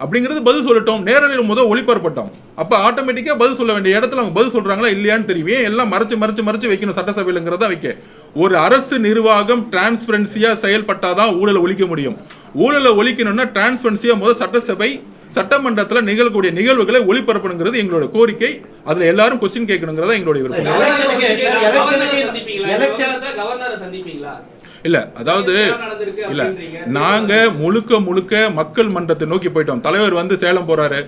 அப்படிங்கிறது பதில் சொல்லட்டும். நேரில் ஒளிபரப்பட்டோம். அப்போ ஆட்டோமேட்டிக்காக பதில் சொல்ல வேண்டிய இடத்துல அவங்க பதில் சொல்றாங்களா இல்லையான்னு தெரியும். எல்லாம் மறைச்சு வைக்கணும் சட்டசபையிலங்கிறதா வைக்க. ஒரு அரசு நிர்வாகம் டிரான்ஸ்பரன்சியா செயல்பட்டாதான் ஊழலை ஒழிக்க முடியும். ஊழலை ஒழிக்கணும்னா டிரான்ஸ்பரன்சியா சட்டசபை சட்டமன்றத்தில் நிகழக்கூடிய நிகழ்வுகளை ஒளிபரப்பணுங்கிறது எங்களோட கோரிக்கை. அதுல எல்லாரும் கொஸ்டின் கேட்கணுங்கிறதா எங்களுடைய விருப்பம். இல்ல, அதாவது இல்ல, நாங்க முழுக்க மக்கள் மன்றத்தை நோக்கி போயிட்டோம். தலைவர் வந்து சேலம் போறாரு,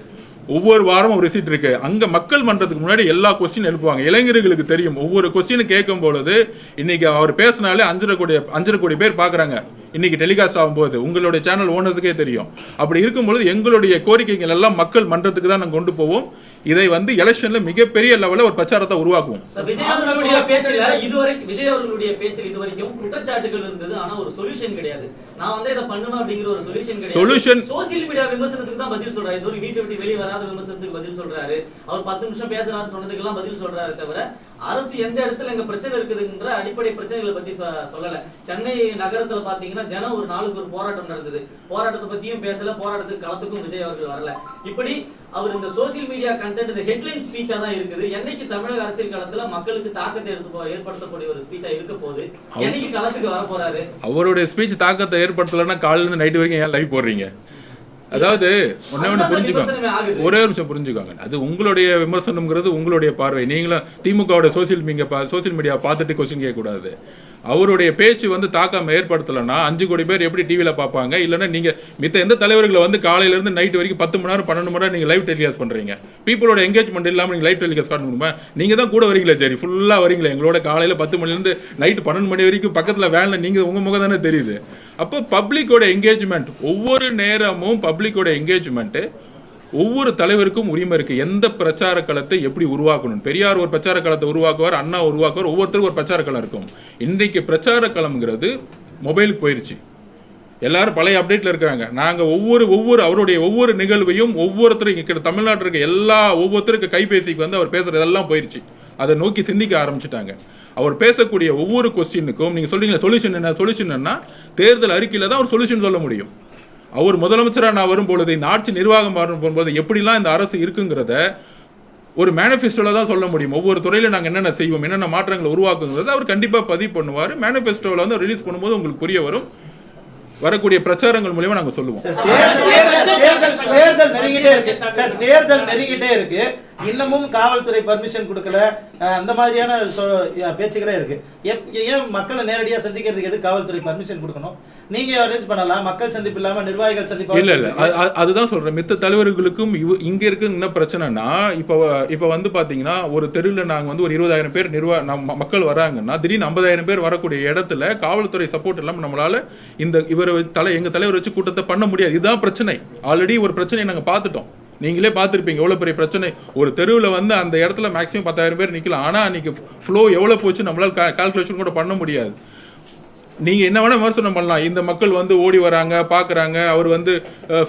ஒவ்வொரு வாரமும் ஒரு ரிசீட் இருக்கு. அங்க மக்கள் மன்றத்துக்கு முன்னாடி எல்லா கொஸ்டின் எழுப்புவாங்க. இளைஞர்களுக்கு தெரியும், ஒவ்வொரு கொஸ்டின் கேட்கும் பொழுது இன்னைக்கு அவர் பேசினாலே 5.5 கோடி பேர் பாக்குறாங்க. இன்னைக்கு டெலிகாஸ்ட் ஆகும்போது உங்களுடைய சேனல் ஓனர்ஸுக்கே தெரியும். அப்படி இருக்கும்பொழுது எங்களுடைய கோரிக்கைகள் எல்லாம் மக்கள் மன்றத்துக்கு தான் நாங்கள் கொண்டு போவோம். இதை வந்து எலெக்ஷன்ல மிகப்பெரிய லெவலில் ஒரு பிரச்சாரத்தை உருவாக்குவோம். விஜய் அவர்களுடைய பேச்சில் இதுவரைக்கும் குற்றச்சாட்டுகள் இருந்தது, ஆனா ஒரு சொல்யூஷன் கிடையாது. நான் வந்து இத பண்ணனும் அப்படிங்கிற ஒரு சொல்யூஷன் கிடையாது. சொல்யூஷன் சோசியல் மீடியா விமர்சனத்துக்கு தான் பதில் சொல்றாரு. இது ஒரு வீட்டை விட்டு வெளிய வராத விமர்சனத்துக்கு பதில் சொல்றாரு. அவர் 10 நிமிஷம் பேசறாருன்னு சொன்னதுக்கெல்லாம் பதில் சொல்றாரு. தவிர அரசு எந்த இடத்துல எங்க பிரச்சனை இருக்குதுன்ற அடிப்படை பிரச்சனைகளை பத்தி சொல்லல. சென்னை நகரத்துல பாத்தீங்கன்னா தினம் ஒரு நாளுக்கு ஒரு போராட்டம் நடந்தது. போராட்டத்தை பத்தியும் பேசல, போராட்டத்துக்கு களத்துக்கும் விஜய் அவர்கள் வரல. இப்படி அவர் இந்த சோசியல் மீடியா கண்டென்ட் இந்த ஹெட்லைன் ஸ்பீச்சா தான் இருக்குது. என்னைக்கு தமிழக அரசியல் களத்துல மக்களுக்கு தாக்கத்தை ஏற்படுத்தக்கூடிய ஒரு ஸ்பீச்சா இருக்க போது, என்னைக்கு களத்துக்கு வர போறாரு? அவருடைய ஸ்பீச் தாக்கத்தை ஏற்படுத்தலன்னா காலையில இருந்து நைட் வரைக்கும் ஏன் லைவ் போடுறீங்க? அதாவது ஒண்ணு புரிஞ்சுக்கோங்க, ஒரே நிமிஷம் புரிஞ்சுக்கோங்க. அது உங்களுடைய விமர்சனம்ங்கிறது உங்களுடைய பார்வை. நீங்களும் திமுகவோட சோசியல் மீடியா பார்த்துட்டு கொஸ்டின் கேட்க கூடாது. அவருடைய பேச்சு வந்து தாக்கம் ஏற்படுத்தலைன்னா 5 கோடி பேர் எப்படி டிவியில் பார்ப்பாங்க? இல்லைன்னா நீங்கள் மித்த எந்த தலைவர்களை வந்து காலையிலேருந்து நைட் வரைக்கும் 10 மணி நேரம் 12 மணி நேரம் நீங்கள் லைவ் டெலிகாஸ்ட் பண்ணுறீங்க? பீப்புளோட எங்கேஜ்மெண்ட் இல்லாமல் நீங்கள் லைவ் டெலிகாஸ்ட் பண்ணணுமா? நீங்கள் தான் கூட வரீங்களே, சரி ஃபுல்லாக வரீங்களே எங்களோட காலையில் 10 மணிலேருந்து நைட்டு 12 மணி வரைக்கும் பக்கத்தில் வேலை, நீங்கள் உங்கள் முகம் தானே தெரியுது. அப்போ பப்ளிக்கோட என்கேஜ்மெண்ட், ஒவ்வொரு நேரமும் பப்ளிக்கோட என்கேஜ்மெண்ட்டு ஒவ்வொரு தலைவருக்கும் உரிமை இருக்குது. எந்த பிரச்சார களத்தை எப்படி உருவாக்கணும்? பெரியார் ஒரு பிரச்சார களத்தை உருவாக்குவார், அண்ணா உருவாக்குவார், ஒவ்வொருத்தருக்கும் ஒரு பிரச்சார களம் இருக்கும். இன்றைக்கு பிரச்சார களம்ங்கிறது மொபைலுக்கு போயிடுச்சு. எல்லாரும் பழைய அப்டேட்டில் இருக்காங்க. நாங்கள் அவருடைய ஒவ்வொரு நிகழ்வையும் ஒவ்வொருத்தரும் இங்கே தமிழ்நாட்டில் இருக்க ஒவ்வொருத்தருக்கு கைபேசிக்கு வந்து அவர் பேசுகிறதெல்லாம் போயிடுச்சு. அதை நோக்கி சிந்திக்க ஆரம்பிச்சிட்டாங்க. அவர் பேசக்கூடிய ஒவ்வொரு கொஸ்டினுக்கும் நீங்கள் சொல்கிறீங்களா சொல்யூஷன் என்ன தேர்தல் அறிக்கையில் தான் அவர் சொல்யூஷன் சொல்ல முடியும். அவர் முதலமைச்சராக நான் வரும்பொழுது இந்த ஆட்சி நிர்வாகம் வரும்போது எப்படிலாம் இந்த அரசு இருக்குங்கிறத ஒரு மேனிஃபெஸ்டோவில் தான் சொல்ல முடியும். ஒவ்வொரு துறையில் நாங்கள் என்னென்ன செய்வோம், என்னென்ன மாற்றங்களை உருவாக்குங்கிறத அவர் கண்டிப்பாக பதிவு பண்ணுவார். மேனிஃபெஸ்டோவில் வந்து ரிலீஸ் பண்ணும்போது உங்களுக்கு புரிய வரும். வரக்கூடிய பிரச்சாரங்கள் மூலமா நாங்க சொல்லுவோம். தேர்தல் நெருங்கிட்டே இருக்கு, இன்னமும் காவல்துறை பர்மிஷன் கொடுக்கல, அந்த மாதிரியான பேச்சுகளே இருக்கு. ஏன் மக்களை நேரடியா சந்திக்கிறதுக்கு எது காவல்துறை பர்மிஷன் கொடுக்கணும்? நீங்க அரேஞ்ச் பண்ணலாம், மக்கள் சந்திப்பு இல்லாம நிர்வாகிகள் சந்திப்பு. இல்ல அதுதான் சொல்றேன். மித்த தலைவர்களுக்கும் இங்க இருக்கு என்ன பிரச்சனைனா, இப்ப வந்து பாத்தீங்கன்னா ஒரு தெருவில் நாங்க வந்து ஒரு 20,000 பேர் மக்கள் வராங்கன்னா திடீர்னு 50,000 பேர் வரக்கூடிய இடத்துல காவல்துறை சப்போர்ட் இல்லாம நம்மளால எங்க தலைவர் வச்சு கூட்டத்தை பண்ண முடியாது. இதுதான் பிரச்சனை. ஆல்ரெடி ஒரு பிரச்சனையை நாங்க பார்த்துட்டோம். நீங்களே பார்த்துருப்பீங்க எவ்வளோ பெரிய பிரச்சனை. ஒரு தெருவில் வந்து அந்த இடத்துல மேக்ஸிமம் 10,000 பேர் நிற்கலாம். ஆனால் அன்றைக்கி ஃப்ளோ எவ்வளோ போச்சு நம்மளால் கால்குலேஷன் கூட பண்ண முடியாது. நீங்கள் என்ன வேணால் விமர்சனம் பண்ணலாம், இந்த மக்கள் வந்து ஓடி வராங்க பார்க்குறாங்க, அவர் வந்து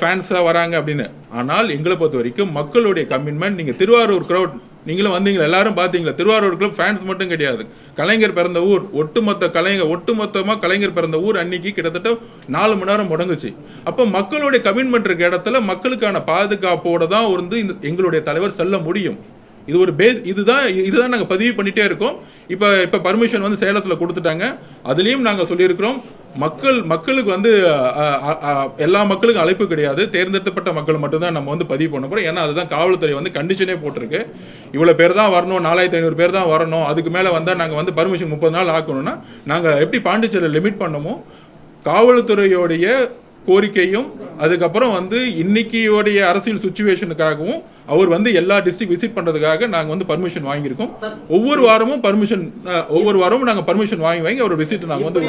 ஃபேன்ஸாக வராங்க அப்படின்னு. ஆனால் எங்களை பொறுத்த வரைக்கும் மக்களுடைய கமிட்மெண்ட், நீங்கள் திருவாரூர் க்ரௌட் நீங்களும் வந்தீங்களா, எல்லாரும் பார்த்தீங்களா, திருவாரூர் கிளப் ஃபேன்ஸ் மட்டும் கிடையாது, கலைஞர் பிறந்த ஊர், ஒட்டுமொத்தமாக கலைஞர் பிறந்த ஊர் அன்னைக்கு கிட்டத்தட்ட 4 மணி நேரம் முடங்குச்சு. அப்போ மக்களுடைய கமிட்மெண்ட் இருக்க இடத்துல மக்களுக்கான பாதுகாப்போடு தான் வந்து எங்களுடைய தலைவர் செல்ல முடியும். இது ஒரு பேஸ். இதுதான் நாங்கள் பதிவு பண்ணிகிட்டே இருக்கோம். இப்போ பர்மிஷன் வந்து சேலத்தில் கொடுத்துட்டாங்க. அதுலேயும் நாங்கள் சொல்லியிருக்கிறோம், மக்களுக்கு வந்து எல்லா மக்களுக்கும் அழைப்பு கிடையாது, தேர்ந்தெடுக்கப்பட்ட மக்கள் மட்டும்தான் நம்ம வந்து பதிவு பண்ண போகிறோம். ஏன்னா அதுதான் காவல்துறை வந்து கண்டிஷனே போட்டிருக்கு. இவ்வளோ பேர் தான் வரணும், 4,500 பேர் தான் வரணும், அதுக்கு மேலே வந்தால் நாங்கள் வந்து பர்மிஷன் 30 நாள் ஆக்கணும்னா நாங்கள் எப்படி பாண்டிச்சேரியில் லிமிட் பண்ணமோ காவல்துறையோடைய கோரிக்கையும் அதுக்கப்புறம் வந்து இன்னைக்கியோடைய அரசியல் சுச்சுவேஷனுக்காகவும் அவர் வந்து எல்லா டிஸ்ட்ரிக்ட் விசிட் பண்றதுக்காக நாங்க வந்து பர்மிஷன் வாங்கியிருக்கோம். ஒவ்வொரு வாரமும் நாங்க பர்மிஷன் வாங்கி அவர் விசிட் நாங்க வந்து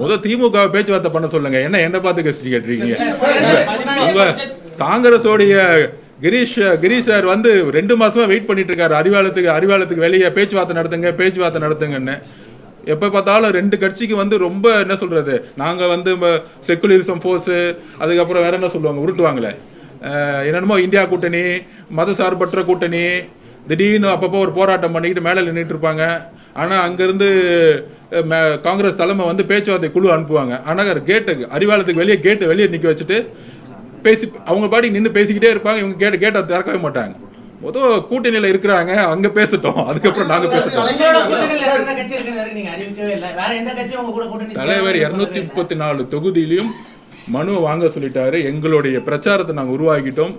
முதல் திமுக பேச்சுவார்த்தை பண்ண சொல்லுங்க. என்ன பார்த்து கஷ்டி கேட்டிருக்கீங்க? உங்க காங்கிரஸோடைய கிரீஷ் சார் வந்து 2 மாசமா வெயிட் பண்ணிட்டு இருக்காரு அறிவாலயத்துக்கு வெளியே பேச்சுவார்த்தை நடத்துங்கன்னு. எப்போ பார்த்தாலும் 2 கட்சிக்கு வந்து ரொம்ப என்ன சொல்கிறது, நாங்கள் வந்து செக்குலரிசம் ஃபோர்ஸு, அதுக்கப்புறம் வேற என்ன சொல்லுவாங்க, உருட்டுவாங்களே என்னென்னமோ இந்தியா கூட்டணி, மத சார்பற்ற கூட்டணி, திடீர்னு அப்பப்போ ஒரு போராட்டம் பண்ணிக்கிட்டு மேலே நின்றுட்டு இருப்பாங்க. ஆனால் அங்கேருந்து காங்கிரஸ் தலைமை வந்து பேச்சுவார்த்தை குழு அனுப்புவாங்க. ஆனால் அறிவாலயத்துக்கு வெளியே நிற்க வச்சுட்டு அவங்க பாடி நின்று பேசிக்கிட்டே இருப்பாங்க. இவங்க கேட்டை திறக்கவே மாட்டாங்க. கூட்டணியில இருக்கிறாங்க, அங்க பேசட்டும், அதுக்கப்புறம் நாங்க பேசட்டும். தலைவர் 234 தொகுதியிலையும் மனு வாங்க சொல்லிட்டாரு. எங்களுடைய பிரச்சாரத்தை நாங்க உருவாக்கிட்டோம்.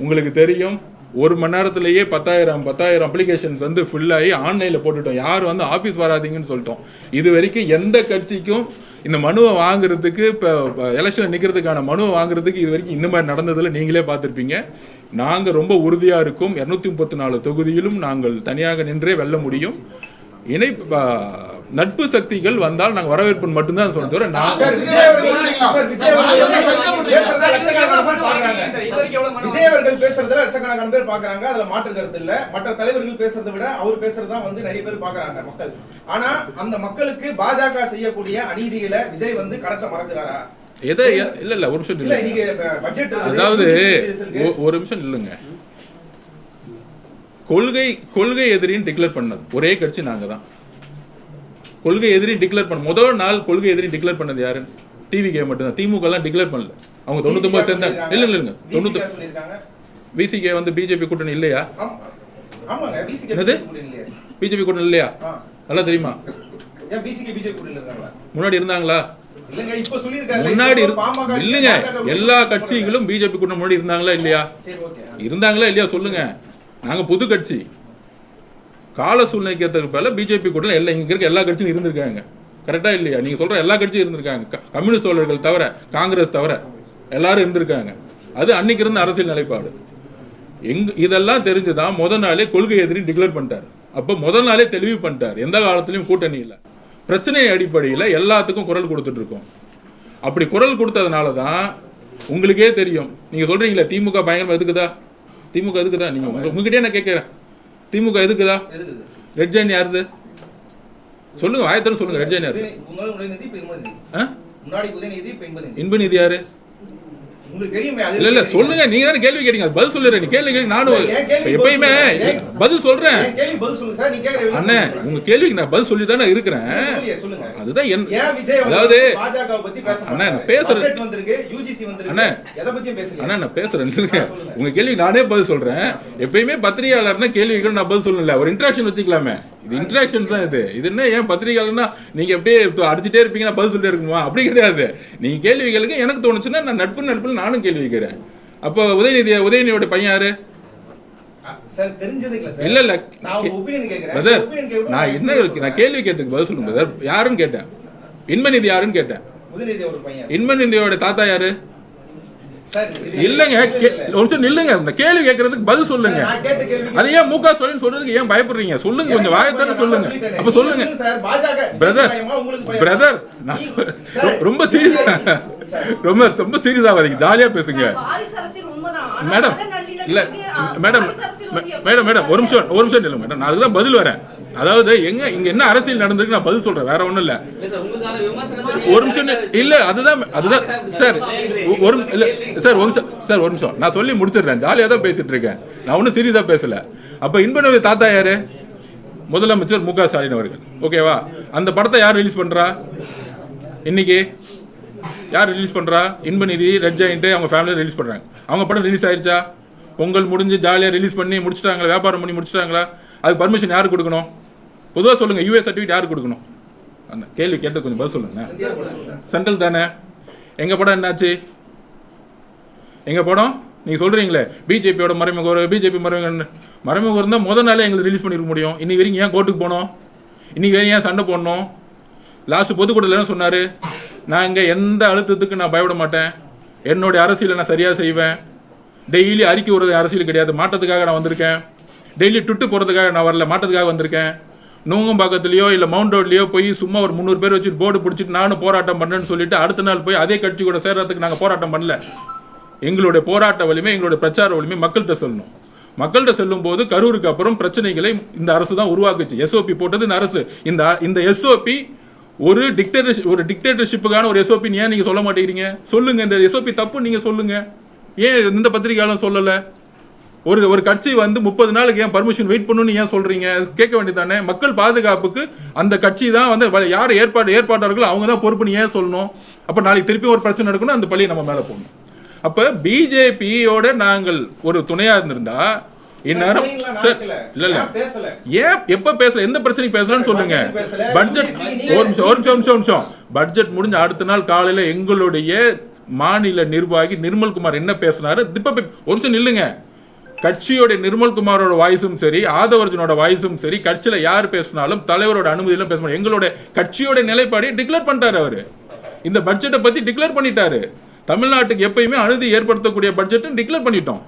உங்களுக்கு தெரியும், 1 மணி நேரத்திலேயே 10,000 அப்ளிகேஷன்ஸ் வந்து ஃபுல் ஆகி ஆன்லைன்ல போட்டுட்டோம். யார் வந்து ஆபீஸ் வராதீங்கன்னு சொல்லிட்டோம். இது வரைக்கும் எந்த கட்சிக்கும் இந்த மனுவை வாங்குறதுக்கு, இப்போ எலெக்ஷன் நிற்கிறதுக்கான மனுவை வாங்குறதுக்கு இது வரைக்கும் இந்த மாதிரி நடந்ததில் நீங்களே பார்த்துருப்பீங்க. நாங்கள் ரொம்ப உறுதியாக இருக்கும். 234 தொகுதியிலும் நாங்கள் தனியாக நின்றே வெல்ல முடியும். நட்பு சக்திகள் வந்தால் நாங்கள் வரவேற்பு மட்டும்தான் சொல்றோம். விஜய் அவர்கள் பேசுறதுல லட்சக்கணக்கான பேர் பாக்குறாங்க, அதுல மாற்று கருத்து இல்ல. மற்ற தலைவர்கள் பேசுறதை விட அவர் பேசுறதுதான் வந்து நிறைய பேர் பாக்குறாங்க மக்கள். ஆனா அந்த மக்களுக்கு பாஜக செய்யக்கூடிய அநீதிகளை விஜய் வந்து கடத்த மறக்கிறாரா? இல்ல ஒரு நிமிஷம் இல்ல, அதாவது ஒரு நிமிஷம் இல்லைங்க. கொள்கை எதிரின்னு டிக்ளேர் பண்ணது ஒரே கட்சி நாங்க தான். கொள்கை எதிரி டிக்ளேர் பண்ண முதல் நாள் கொள்கை எதிரி டிக்ளேர் பண்ணது யாரு? டிவிகே மட்டும்தான். திமுக எல்லாம் டிக்ளேர் பண்ணல. அவங்க 99 சேர்ந்தாங்க. இல்லைங்க 99 விசிகே வந்து பிஜேபி கூட்டணி இல்லையா? பிஜேபி கூட்டணி இல்லையா? நல்லா தெரியுமா? முன்னாடி இருந்தாங்களா? முன்னாடி இல்லைங்க, எல்லா கட்சிகளும் பிஜேபி கூட்டணி முன்னாடி இருந்தாங்களா இல்லையா சொல்லுங்க. நாங்க புது கட்சி. கால சூழ்நிலைக்கு ஏற்ற பிஜேபி கூட்டணி இங்க இருக்க எல்லா கட்சியும் இருந்திருக்காங்க. கரெக்டா இல்லையா? நீங்க சொல்ற எல்லா கட்சியும் இருந்திருக்காங்க. கம்யூனிஸ்ட் தோழர்கள் தவிர, காங்கிரஸ் தவிர எல்லாரும் இருந்திருக்காங்க. அது அன்னைக்கு இருந்த அரசியல் நிலைப்பாடு. இதெல்லாம் தெரிஞ்சுதான் முதல் நாளே கொள்கை எதிரி டிக்ளேர் பண்ணிட்டாரு. அப்போ முதல் நாளே தெளிவு பண்ணிட்டாரு, எந்த காலத்திலையும் கூட்டணி இல்லை, பிரச்சனை அடிப்படையில் எல்லாத்துக்கும் குரல் கொடுத்துட்டு இருக்கோம். அப்படி குரல் கொடுத்ததுனால தான் உங்களுக்கே தெரியும். நீங்க சொல்றீங்களா திமுக பயங்கரமா எதுக்குதா? திமுக எதுக்குதா? நீங்க உங்ககிட்டே நான் கேட்கிறேன், திமுக எதுக்குதா? ரெட் ஜெயின் யாருது? சொல்லுங்க ஆயத்தரம் சொல்லுங்க ரெட் ஜெயினர். முன்னாடி உதயநிதி இப்ப இன்பநிதி. முன்னாடி உதயநிதி இப்ப இன்பநிதி. இன்பநிதி யாரு? உங்களுக்கு தெரியுமே. அது இல்ல சொல்லுங்க, நீங்க தானே கேள்வி கேட்டீங்க, அது பதில் சொல்லுறேன். நீ கேள்வி கேட்டீங்க, நானும் எப்பயுமே பதில் சொல்றேன். கேள்வி பதில் சொல்லுங்க சார். நீங்க கேக்குற அண்ணே உங்க கேள்விக்கு நான் பதில் சொல்லி தானே இருக்கிறேன். சொல்லுங்க. அதுதான் ஏன் விஜய் அதாவது பாஜக பத்தி பேச அண்ணா நான் பேசுறேன். பட்ஜெட் வந்திருக்கு, யுஜிசி வந்திருக்கு. அண்ணா எதை பத்தியும் பேசல. அண்ணா நான் பேசுறேன். உங்க கேள்விக்கு நானே பதில் சொல்றேன். எப்பயுமே பத்திரிகையாளர்னா கேள்விகள் நான் பதில் சொல்லல, ஒரு இன்டராக்ஷன் வச்சுக்கலாமே. இது இன்டராக்ஷன் தான். இது என்ன ஏன் பத்திரிகையாளர்னா நீங்க அப்படியே அடிச்சுட்டே இருப்பீங்க, நான் பதில் சொல்லிட்டே இருக்கணுமா? அப்படி கிடையாது. நீங்க கேள்விகளுக்கு எனக்கு தோணுச்சுன்னா நான் நட்பு நானும் கேள்வி கேட்கிறேன். அப்போ உதயநிதியோட பையன் யாரு? சார் தெரிஞ்சதுங்களா சார்? இல்ல நான் ஒரு ஒபினியன் கேக்குறேன். பிரதர் நான் என்ன நான் கேள்வி கேட்டுக்கு பதில் சொல்லுங்க பிரதர். யாருன்னு கேட்டேன். இன்பநிதி யாருன்னு கேட்டேன். உதயநிதி ஒரு பையன். இன்பநிதியோட தாத்தா யாரு? சார் இல்லங்க கொஞ்சம் நில்லுங்க. இந்த கேள்வி கேட்கறதுக்கு பதில் சொல்லுங்க. நான் கேட்ட கேள்வி அது ஏன் முக ஸ்டாலின் சொல்றதுக்கு ஏன் பயப்படுறீங்க? சொல்லுங்க, கொஞ்சம் வாயத்தான சொல்லுங்க. அப்ப சொல்லுங்க சார். பாஜக பிரதர் பிரதர் நான் ரொம்ப சீரியஸா ரொம்ப சீரியஸா வரீங்க. ஜாலியா பேசுங்க மேடம். இல்ல மேடம் மேடம் மேடம் ஒரு நிமிஷம் இல்ல மேடம், நான் அதுதான் பதில் வரேன். அதாவது இங்க என்ன அரசியல் நடந்திருக்கு நான் பதில் சொல்றேன், வேற ஒண்ணும் இல்ல. ஒரு நிமிஷம் இல்ல, அதுதான் சார் ஒரு இல்ல சார் ஒரு நிமிஷம் நான் சொல்லி முடிச்சிடுறேன். ஜாலியா தான் பேசிட்டு இருக்கேன், நான் ஒன்னும் சீரியஸா பேசல. அப்ப இன்பநிதி தாத்தா யாரு? முதலமைச்சர் மு க ஸ்டாலின் அவர்கள். ஓகேவா? அந்த படத்தை யார் ரிலீஸ் பண்றா இன்னைக்கு? யார் ரிலீஸ் பண்றா? இன்பநிதி, ரெட் ஜெயண்ட் அவங்க ஃபேமிலி ரிலீஸ் பண்றாங்க. அவங்க படம் ரிலீஸ் ஆயிருச்சா? பொங்கல் முடிஞ்சு ஜாலியா ரிலீஸ் பண்ணி முடிச்சிட்டாங்களா? வியாபாரம் பண்ணி முடிச்சிட்டாங்களா? அதுக்கு பர்மிஷன் யாரு கொடுக்கணும்? பொதுவாக சொல்லுங்க, யூஎஸ் சர்டிஃபிகேட் யாரு கொடுக்கணும்? அந்த கேள்வி கேட்டு கொஞ்சம் பதில் சொல்லுங்க. சென்ட்ரல் தானே. எங்க படம் என்னாச்சு? எங்க படம் நீங்க சொல்றீங்களே பிஜேபியோட மறைமுக, பிஜேபி மறைமுகம் இருந்தால் முதல் நாளே எங்களுக்கு ரிலீஸ் பண்ணிருக்க முடியும். இன்னைக்கு வரைக்கும் ஏன் கோர்ட்டுக்கு போனோம்? இன்னைக்கு வரைக்கும் ஏன் சண்டை போடணும்? லாஸ்ட் பொதுக்கூட்டத்தில் என்ன சொன்னாரு? நான் இங்கே எந்த அழுத்தத்துக்கு நான் பயப்பட மாட்டேன், என்னுடைய அரசியலை நான் சரியாக செய்வேன், டெய்லி அறிக்கை விடுறது அரசியல் கிடையாது, மாற்றத்துக்காக நான் வந்திருக்கேன், டெய்லி டுட்டு போகிறதுக்காக நான் வரல, மாற்றத்துக்காக வந்திருக்கேன். நூங்கம்பாக்கத்துலையோ இல்லை மவுண்ட் ரோட்லையோ போய் சும்மா ஒரு 300 பேர் வச்சுட்டு போர்டு பிடிச்சிட்டு நானும் போராட்டம் பண்ணுறேன்னு சொல்லிட்டு அடுத்த நாள் போய் அதே கட்சி கூட சேர்றதுக்கு நாங்கள் போராட்டம் பண்ணல. எங்களுடைய போராட்ட வலிமை, எங்களுடைய பிரச்சார வலிமை மக்கள்கிட்ட சொல்லணும். மக்கள்கிட்ட செல்லும் போது கரூருக்கு அப்புறம் பிரச்சனைகளை இந்த அரசு தான் உருவாக்குச்சு. எஸ்ஓபி போட்டது இந்த அரசு. இந்த எஸ்ஓபி ஒரு டிக்டேட்டர்ஷிப்புக்கான ஒரு எஸ்ஓபி ஏன் நீங்க சொல்ல மாட்டேங்கிறீங்க? சொல்லுங்க, இந்த எஸ்ஓபி தப்பு நீங்க சொல்லுங்க. ஏன் இந்த பத்திரிகையாளர் சொல்லல? ஒரு கட்சி வந்து 30 நாளுக்கு ஏன் பர்மிஷன் வெயிட் பண்ணணும்னு ஏன் சொல்றீங்க? கேட்க வேண்டியதானே. மக்கள் பாதுகாப்புக்கு அந்த கட்சி தான் வந்து யார் ஏற்பாட்டாளர்களோ அவங்க தான் பொறுப்புன்னு ஏன் சொல்லணும்? அப்ப நாளைக்கு திருப்பி ஒரு பிரச்சனை நடக்கணும், அந்த பழியை நம்ம மேல போடணும். அப்ப பிஜேபியோட நாங்கள் ஒரு துணையா இருந்திருந்தா இந்நேரம் இல்ல ஏன் எப்ப பேசல, எந்த பிரச்சனைக்கு பேசலன்னு சொல்லுங்க. பட்ஜெட் ஒரு நிமிஷம் பட்ஜெட் முடிஞ்ச அடுத்த நாள் காலையில எங்களுடைய மாநில நிர்வாகி நிர்மல்குமார் என்ன பேசினாரு? ஒரு நிமிஷம் நில்லுங்க. கட்சியோட நிர்மல்குமாரோட வாய்ஸும் சரி, ஆதவர்ஜனோட வாய்ஸும் சரி, கட்சியில யார் பேசினாலும் தலைவரோட அனுமதியிலும் பேச முடியும். எங்களோட கட்சியோட நிலைப்பாடை டிக்ளேர் பண்ணிட்டாரு அவரு. இந்த பட்ஜெட்டை பத்தி டிக்ளேர் பண்ணிட்டாரு. தமிழ்நாட்டுக்கு எப்பயுமே அநீதி ஏற்படுத்தக்கூடிய பட்ஜெட் டிக்ளேர் பண்ணிட்டோம்.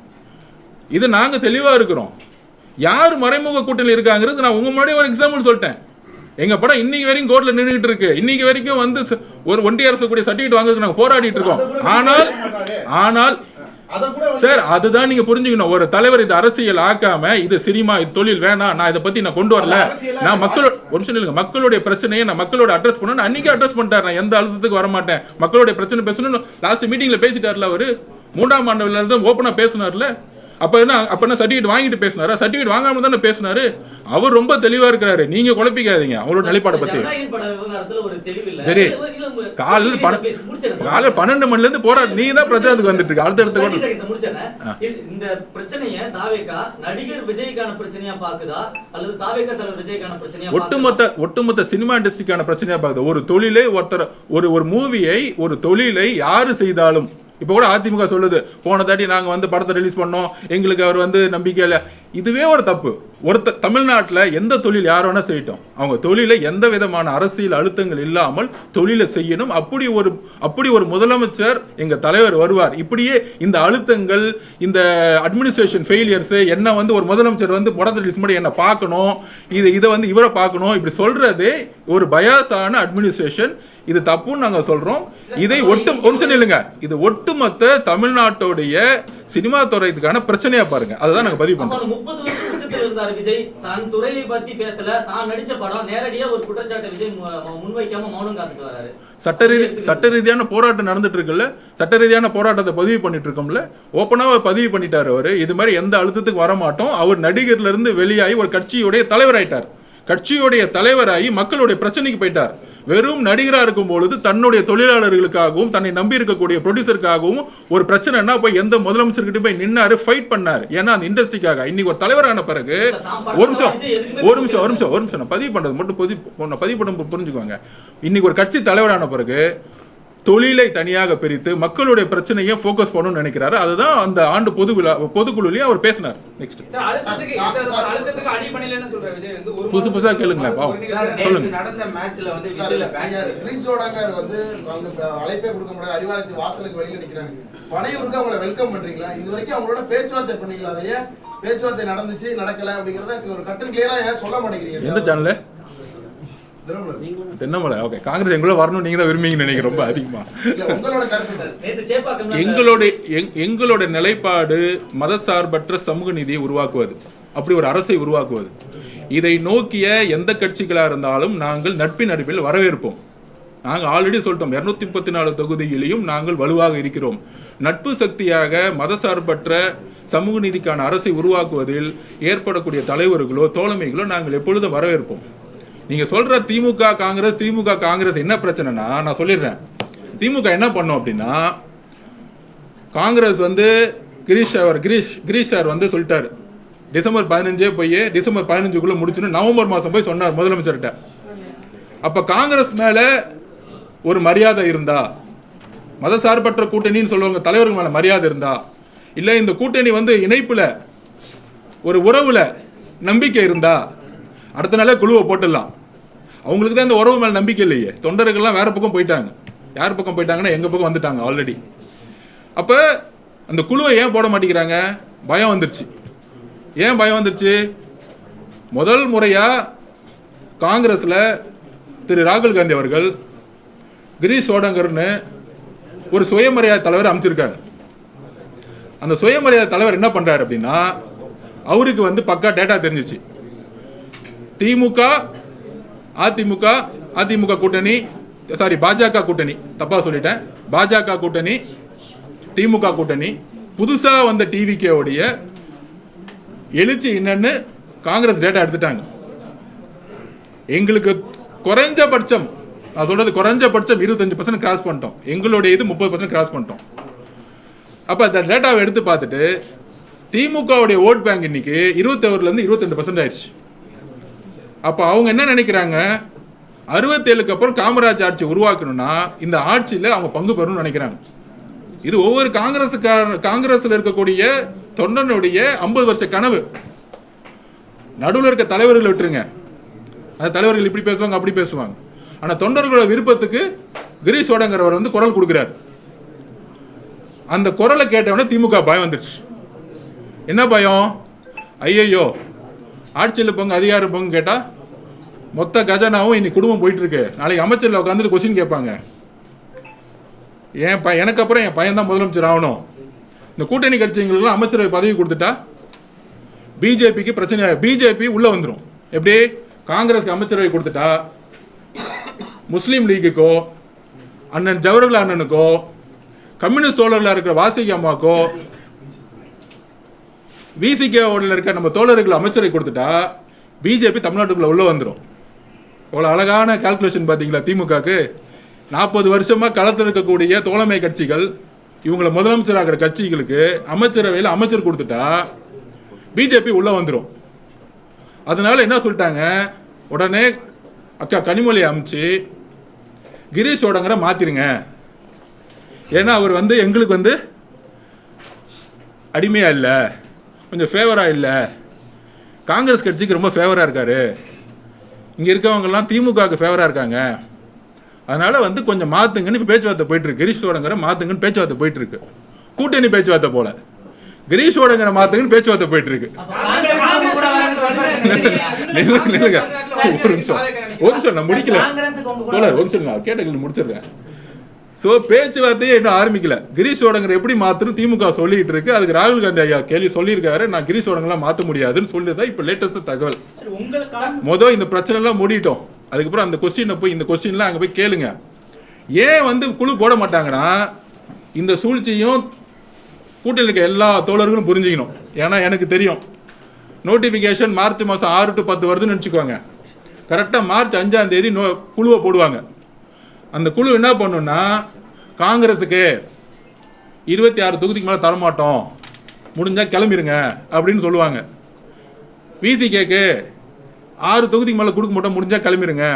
இது நாங்க தெளிவா இருக்கிறோம். யார் மறைமுக கூட்டணியில் இருக்காங்கிறது நான் உங்க முன்னாடி ஒரு எக்ஸாம்பிள் சொல்லிட்டேன். எங்க படம் இன்னைக்கு வரைக்கும் கோர்ட்ல நின்றுட்டு இருக்கு. இன்னைக்கு வரைக்கும் வந்து ஒரு ஒன்றிய அரசு கூடிய சர்டிபிகேட் வாங்குறதுக்கு நாங்க போராடிட்டு இருக்கோம். ஆனால் சார் அதுதான் நீங்க புரிஞ்சுக்கணும். ஒரு தலைவர் இது அரசியல் ஆக்காம இது சினிமா, இது தொழில் வேணாம், நான் இதை பத்தி நான் கொண்டு வரல, நான் மக்களோட ஒரு நிமிஷம் இல்லைங்க, மக்களுடைய பிரச்சனையை நான் மக்களோட அட்ரஸ் பண்ணணும். அன்னைக்கு அட்ரஸ் பண்ணிட்டாரு. நான் எந்த அழுத்தத்துக்கு வர மாட்டேன், மக்களுடைய பிரச்சனை பேசணும். லாஸ்ட் மீட்டிங்ல பேசிட்டாருல அவரு, 3ஆம் ஆண்டுல இருந்து ஓப்பனா பேசினார்ல. அப்ப என்ன சர்டிபிகேட் வாங்கிட்டு பேசினாரா? சர்டிபிகேட் வாங்காம தானே பேசினாரு. அவர் ரொம்ப தெளிவா இருக்கிறாரு. நீங்க குழப்பிக்காதீங்க அவங்களோட நிலைப்பாடை பத்தி. சரி, காலையில் 12 மணில இருந்து போராட நீ தான் பிரச்சாரத்துக்கு வந்துட்டு இருக்க. அடுத்தடுத்து இந்த பிரச்சனையை தாவேகா நடிகர் விஜய்க்கான பிரச்சனையா பாக்குதா அல்லது தாவேகா தலைவர் விஜய்க்கான பிரச்சனையா? ஒட்டுமொத்த சினிமா இண்டஸ்ட்ரிக்கான பிரச்சனையா பாக்குது. ஒரு தொழிலை ஒரு மூவியை, ஒரு தொழிலை யாரு செய்தாலும், இப்ப கூட அதிமுக சொல்லுது போன தாட்டி நாங்க வந்து படத்தை ரிலீஸ் பண்ணோம், எங்களுக்கு அவர் வந்து நம்பிக்கை இல்லை. இதுவே ஒரு தப்பு. தமிழ்நாட்டில் எந்த தொழில் யார் வேணா செய்யட்டும், அவங்க தொழிலை எந்த விதமான அரசியல் அழுத்தங்கள் இல்லாமல் தொழிலை செய்யணும். அப்படி ஒரு முதலமைச்சர் எங்க தலைவர் வருவார். இப்படியே இந்த அழுத்தங்கள், இந்த அட்மினிஸ்ட்ரேஷன் ஃபெயிலியர்ஸ், என்ன வந்து ஒரு முதலமைச்சர் வந்து படத்தை ரிலீஸ் பண்ணி என்ன பார்க்கணும், இதை வந்து இவரை பார்க்கணும், இப்படி சொல்றது ஒரு பயாஸான அட்மினிஸ்ட்ரேஷன். இது தப்புன்னு நாங்க சொல்றோம். இதை இல்லைங்க, இது ஒட்டுமொத்த தமிழ்நாட்டுடைய சினிமா துறைக்கான பிரச்சனையா பாருங்க. அதுதான் நாங்க பதிவு பண்றோம். களத்தில் இருந்தார் விஜய். தான் துறையை பத்தி பேசல, தான் நடிச்ச படம் நேரடியா ஒரு குற்றச்சாட்டை விஜய் முன்வைக்காம மௌனம் காத்துட்டு வராரு. சட்ட ரீதியான போராட்டம் நடந்துட்டு இருக்குல்ல, சட்ட ரீதியான போராட்டத்தை பதிவு பண்ணிட்டு இருக்கோம்ல, ஓப்பனாக பதிவு பண்ணிட்டாரு அவரு. இது மாதிரி எந்த அழுத்தத்துக்கு வரமாட்டோம். அவர் நடிகர்ல இருந்து வெளியாகி ஒரு கட்சியுடைய தலைவர் ஆயிட்டார். கட்சியுடைய தலைவராகி மக்களுடைய பிரச்சனைக்கு போயிட்டார். வெறும் நடிகரா இருக்கும் பொழுது தன்னுடைய தொழிலாளர்களுக்காகவும் தன்னை நம்பி இருக்கக்கூடிய ப்ரொடியூசருக்காகவும் ஒரு பிரச்சனைனா போய் எந்த முதலமைச்சர்கிட்ட போய் நின்னாரு, ஃபைட் பண்ணாரு. ஏன்னா அந்த இண்டஸ்ட்ரிக்காக. இன்னைக்கு ஒரு தலைவரான பிறகு ஒரு நிமிஷம் நான் பதிவு பண்றது மட்டும் பதிவு பண்ண புரிஞ்சுக்கோங்க. இன்னைக்கு ஒரு கட்சி தலைவரான பிறகு தொழிலை தனியாக பிரித்து மக்களுடைய பிரச்சனையை ஃபோக்கஸ் பண்ணணும்னு நினைக்கிறாரு. அதுதான் அந்த ஆண்டு பொதுக்குழுலயே அவர் பேசினார். நெக்ஸ்ட் புதுசா கேளுங்களேன். நடந்த மேட்ச்ல வந்து கிறிஸ் ஜோர்டாங்கர் வந்து அவங்க அழைப்பே கொடுக்க முடியாது, அறிவாலயத்து வாசலுக்கு வெளியில நிக்கிறாங்க. பனையூருக்கு அவங்கள வெல்கம் பண்றீங்களா? இது வரைக்கும் அவங்களோட பேச்சுவார்த்தை பண்ணீங்களா? அதையே பேச்சுவார்த்தை நடந்துச்சு நடக்கல அப்படிங்கறத ஒரு கட்டன் கிளியரா ஏன் சொல்ல மாட்டேங்கிறீங்க? எந்த சேனல்? தென்னமலை. ஓகே, காங்கிரஸ் எங்களோட வரணும் நீங்க தான் விரும்புவீங்கன்னு நினைக்கிறேன் ரொம்ப அதிகமா. எங்களோட நிலைப்பாடு மதசார்பற்ற சமூக நீதியை உருவாக்குவது, அப்படி ஒரு அரசை உருவாக்குவது. இதை நோக்கிய எந்த கட்சிகளா இருந்தாலும் நாங்கள் நட்பின் அடிப்பில் வரவேற்போம். நாங்கள் ஆல்ரெடி சொல்லிட்டோம், 234 தொகுதியிலையும் நாங்கள் வலுவாக இருக்கிறோம். நட்பு சக்தியாக மதசார்பற்ற சமூக நீதிக்கான அரசை உருவாக்குவதில் ஏற்படக்கூடிய தலைவர்களோ தோழமைகளோ நாங்கள் எப்பொழுதும் வரவேற்போம். நீங்க சொல்ற திமுக காங்கிரஸ் என்ன பிரச்சனைனா, நான் சொல்லிடுறேன். திமுக என்ன பண்ணோம் அப்படின்னா, காங்கிரஸ் வந்து கிரீஷ் சார் வந்து சொல்லிட்டாரு, டிசம்பர் 15 போய் டிசம்பர் 15 முடிச்சுன்னு நவம்பர் மாதம் போய் சொன்னார் முதலமைச்சர்கிட்ட. அப்ப காங்கிரஸ் மேல ஒரு மரியாதை இருந்தா, மதசார்பற்ற கூட்டணின்னு சொல்லுவாங்க, தலைவர்கள் மேல மரியாதை இருந்தா, இல்ல இந்த கூட்டணி வந்து இணைப்புல ஒரு உறவுல நம்பிக்கை இருந்தா அடுத்த நாளே குழுவை போட்டுடலாம். அவங்களுக்கு தான் இந்த உறவு மேல நம்பிக்கை இல்லையே. தொண்டர்கள்லாம் வேற பக்கம் போயிட்டாங்க. யார் பக்கம் போயிட்டாங்கன்னா எங்க பக்கம் வந்துட்டாங்க ஆல்ரெடி. அப்ப அந்த குழுவை ஏன் போட மாட்டேங்கிறாங்க? பயம் வந்துருச்சு. ஏன் பயம் வந்துருச்சு? முதல் முறையா காங்கிரஸ்ல திரு ராகுல் காந்தி அவர்கள் கிரீஷ் சோடங்கர்னு ஒரு சுயமரியாதை தலைவர் அமைச்சிருக்காரு. அந்த சுயமரியாதை தலைவர் என்ன பண்றாரு அப்படின்னா, அவருக்கு வந்து பக்கா டேட்டா தெரிஞ்சிச்சு. திமுக அதிமுக கூட்டணி, சாரி பாஜக கூட்டணி, தப்பா சொல்லிட்டேன், பாஜக கூட்டணி திமுக கூட்டணி, புதுசா வந்த டிவிகே உடைய எழுச்சி என்னன்னு காங்கிரஸ் டேட்டா எடுத்துட்டாங்க. எங்களுக்கு குறைஞ்சபட்சம், நான் சொல்றது குறைஞ்சபட்சம் 25% கிராஸ் பண்ணிட்டோம். எங்களுடைய இது 30% கிராஸ் பண்ணிட்டோம். அப்ப அந்த டேட்டாவை எடுத்து பார்த்துட்டு திமுகவுடைய ஓட் பேங்க் இன்னைக்கு 21% 22% ஆயிடுச்சு. அப்ப அவங்க என்ன நினைக்கிறாங்க, 67க்கு அப்புறம் காமராஜ் ஆட்சி உருவாக்கணும்னா இந்த ஆட்சியில அவங்க பங்கு பெறணும்னு நினைக்கிறாங்க. இது ஒவ்வொரு காங்கிரஸ்ல இருக்கக்கூடிய தொண்டனுடைய 50 வருஷ கனவு. நடுவில் இருக்க தலைவர்களை விட்டுருங்க, அந்த தலைவர்கள் இப்படி பேசுவாங்க அப்படி பேசுவாங்க. ஆனா தொண்டர்களோட விருப்பத்துக்கு கிரீஷ் சோடங்கர் வந்து குரல் கொடுக்கிறார். அந்த குரலை கேட்டவொடனே திமுக பயம் வந்துருச்சு. என்ன பயம்? ஐயோ ஆட்சியில் பங்கு அதிகார பங்கு கேட்டா மொத்த கஜனாவும் இன்னைக்கு குடும்பம் போயிட்டு இருக்கு, நாளைக்கு அமைச்சர்ல உட்காந்துட்டு கொஸ்டின் கேட்பாங்க. எனக்கு அப்புறம் என் பையன் தான் முதலமைச்சர் ஆகணும். இந்த கூட்டணி கட்சிகளுக்கு அமைச்சரவை பதவி கொடுத்துட்டா பிஜேபிக்கு பிரச்சனை, பிஜேபி உள்ள வந்துடும். எப்படி? காங்கிரஸ்க்கு அமைச்சரவை கொடுத்துட்டா முஸ்லீம் லீக்குக்கோ அண்ணன் ஜவஹர்லால் அண்ணனுக்கோ கம்யூனிஸ்ட் தோழர்களா இருக்கிற வாசிகி அம்மாக்கோ விசிகேல இருக்க நம்ம தோழர்கள் அமைச்சரை கொடுத்துட்டா பிஜேபி தமிழ்நாட்டுக்குள்ள உள்ள வந்துடும். அவ்வளோ அழகான கால்குலேஷன் பார்த்தீங்களா திமுகக்கு? 40 வருஷமா களத்தில் இருக்கக்கூடிய தோழமை கட்சிகள் இவங்களை முதலமைச்சர் ஆகிற கட்சிகளுக்கு அமைச்சரவையில் அமைச்சர் கொடுத்துட்டா பிஜேபி உள்ள வந்துடும். அதனால என்ன சொல்லிட்டாங்க, உடனே அக்கா கனிமொழியை அமைச்சு கிரீஷ் சோடங்கரை மாத்திருங்க. ஏன்னா அவர் வந்து எங்களுக்கு வந்து அடிமையா இல்லை, கொஞ்சம் ஃபேவரா இல்லை, காங்கிரஸ் கட்சிக்கு ரொம்ப ஃபேவரா இருக்காரு, இங்க இருக்கவங்கெல்லாம் திமுகவுக்கு ஃபேவரா இருக்காங்க, அதனால வந்து கொஞ்சம் மாத்துங்கன்னு பேச்சுவார்த்தை போயிட்டு இருக்கு. கிரீஷ் சோடங்கரை மாத்துங்கன்னு பேச்சுவார்த்தை போயிட்டு இருக்கு. கூட்டணி பேச்சுவார்த்தை போல கிரீஷ் சோடங்கரை மாத்துங்கன்னு பேச்சுவார்த்தை போயிட்டு இருக்கு. ஒரு நிமிஷம் நான் முடிக்கல, ஒரு நிமிஷம் நான் கேட்டகரி முடிச்சிடுறேன். ஸோ பேச்சுவார்த்தையே இன்னும் ஆரம்பிக்கல. கிரீஷ் ஓடங்கர் எப்படி மாற்றணும் திமுக சொல்லிட்டு இருக்கு. அதுக்கு ராகுல் காந்தி ஐயா கேள்வி சொல்லியிருக்காரு, நான் கிரீஷ் ஓடங்கர்லாம் மாற்ற முடியாதுன்னு சொல்லிதான் இப்போ லேட்டஸ்ட் தகவல். மொதல் இந்த பிரச்சனை எல்லாம் மூடிட்டோம், அதுக்கப்புறம் அந்த கொஸ்டினை போய் இந்த கொஸ்டின்லாம் அங்கே போய் கேளுங்க. ஏன் வந்து குழு போட மாட்டாங்கன்னா இந்த சூழ்ச்சியும் கூட்டத்தில் இருக்க எல்லா தோழர்களும் புரிஞ்சுக்கணும். ஏன்னா எனக்கு தெரியும் நோட்டிஃபிகேஷன் மார்ச் மாதம் 6 to 10 வருதுன்னு நினச்சிக்குவாங்க. கரெக்டாக மார்ச் 5ஆம் தேதி குழுவை போடுவாங்க. அந்த குழு என்ன பண்ணுன்னா காங்கிரஸுக்கு 26 தொகுதிக்கு மேலே தரமாட்டோம், முடிஞ்சால் கிளம்பிடுங்க அப்படின்னு சொல்லுவாங்க. விசிகேக்கு 6 தொகுதிக்கு மேலே கொடுக்க மாட்டோம், முடிஞ்சால் கிளம்பிடுங்க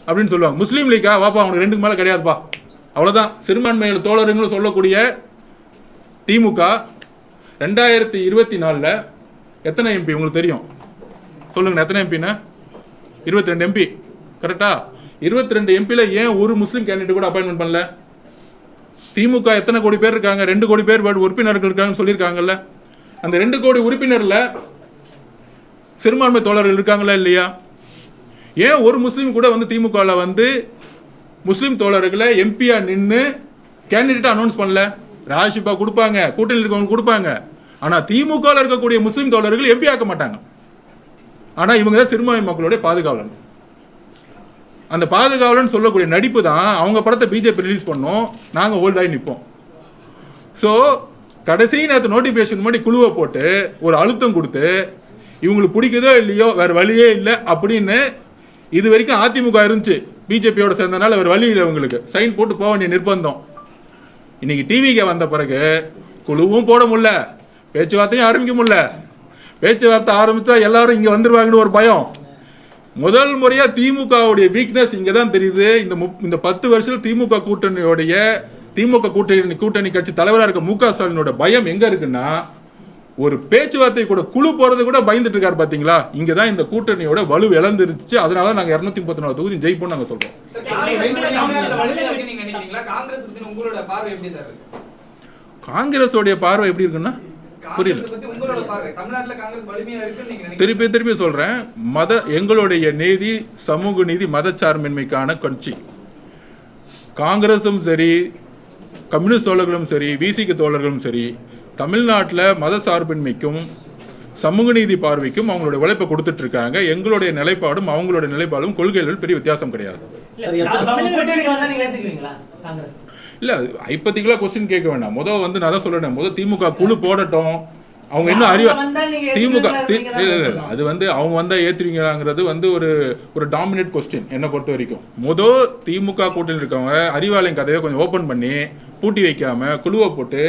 அப்படின்னு சொல்லுவாங்க. முஸ்லீம் லீக்கா வாப்பா அவனுக்கு 2க்கு மேலே கிடையாதுப்பா, அவ்வளோதான். சிறுபான்மையினர் தோழர்களும் சொல்லக்கூடிய திமுக 2024 எத்தனை எம்பி உங்களுக்கு தெரியும் சொல்லுங்க? எத்தனை எம்பின்னா 22 எம்பி கரெக்டா? 22 எம்பியில் ஏன் ஒரு முஸ்லீம் கேண்டிடேட் கூட அப்பாயின்மெண்ட் பண்ணல? திமுக எத்தனை கோடி பேர் இருக்காங்க? 2 கோடி பேர் உறுப்பினர்கள் இருக்காங்கன்னு சொல்லியிருக்காங்கல்ல. அந்த 2 கோடி உறுப்பினர்ல சிறுபான்மை தோழர்கள் இருக்காங்களா இல்லையா? ஏன் ஒரு முஸ்லீம் கூட வந்து திமுகவில் வந்து முஸ்லீம் தோழர்களை எம்பியா நின்று கேண்டிடேட் அனௌன்ஸ் பண்ணல? ராஜ்பா கொடுப்பாங்க, கூட்டணியில் இருக்கவங்க கொடுப்பாங்க, ஆனால் திமுகவில் இருக்கக்கூடிய முஸ்லீம் தோழர்கள் எம்பி ஆக்க மாட்டாங்க. ஆனால் இவங்க தான் சிறுபான்மை மக்களுடைய பாதுகாவலன். அந்த பாதுகாவலன் சொல்லக்கூடிய நடிப்பு தான் அவங்க படத்தை பிஜேபி ரிலீஸ் பண்ணோம், நாங்கள் ஹோல்டாகி நிற்போம். ஸோ கடைசி நேரத்து நோட்டிஃபிகேஷன் முன்னாடி குழுவை போட்டு ஒரு அழுத்தம் கொடுத்து இவங்களுக்கு பிடிக்குதோ இல்லையோ வேறு வழியே இல்லை அப்படின்னு. இது வரைக்கும் அதிமுக இருந்துச்சு, பிஜேபியோட சேர்ந்தனால வேறு வழி இல்லை, அவங்களுக்கு சைன் போட்டு போக வேண்டிய நிர்பந்தம். இன்னைக்கு டிவிக்கு வந்த பிறகு குழுவும் போட முடியல, பேச்சுவார்த்தையும் ஆரம்பிக்க முடியல. பேச்சுவார்த்தை ஆரம்பிச்சா எல்லாரும் இங்கே வந்துருவாங்கன்னு ஒரு பயம். முதல் முறையா திமுகவுடைய வீக்னஸ் இங்கே தான் தெரியுது. இந்த 10 வருஷம் திமுக கூட்டணி கட்சி தலைவராக இருக்க மு க ஸ்டாலினோட பயம் எங்க இருக்குன்னா, ஒரு பேச்சுவார்த்தை கூட குழு போறது கூட பயந்துட்டு இருக்காரு. பாத்தீங்களா? இங்க தான் இந்த கூட்டணியோட வலு இழந்துருச்சு. அதனால நாங்க 234 தொகுதி ஜெயிப்போம் நாங்க சொல்றோம். காங்கிரஸோடைய பார்வை எப்படி இருக்குன்னா புரியல. திருப்பி சொல்றேன், எங்களுடைய நீதி சமூக நீதி மதச்சார்பின்மைக்கான கட்சி. காங்கிரஸும் சரி, கம்யூனிஸ்ட் தோழர்களும் சரி, விசிக தோழர்களும் சரி, தமிழ்நாட்டில் மத சார்பின்மைக்கும் சமூக நீதி பார்வைக்கும் அவங்களுடைய உழைப்பை கொடுத்துட்டு இருக்காங்க. எங்களுடைய நிலைப்பாடும் அவங்களுடைய நிலைப்பாடும் கொள்கைகள் பெரிய வித்தியாசம் கிடையாது. இல்ல ஐப்பத்திகளா கொஸ்டின் கேட்க வேண்டாம். முதல் வந்து நான் தான் சொல்றேன், முதல் திமுக குழு போடட்டும். அவங்க இன்னும் திமுக அது வந்து அவங்க வந்தா ஏத்துவீங்கிறது வந்து ஒரு டாமினேட் கொஸ்டின் என்னை பொறுத்த வரைக்கும். முதல் திமுக கூட்டணி இருக்கவங்க அறிவாலயம் கதையை கொஞ்சம் ஓபன் பண்ணி பூட்டி வைக்காம குழுவை போட்டு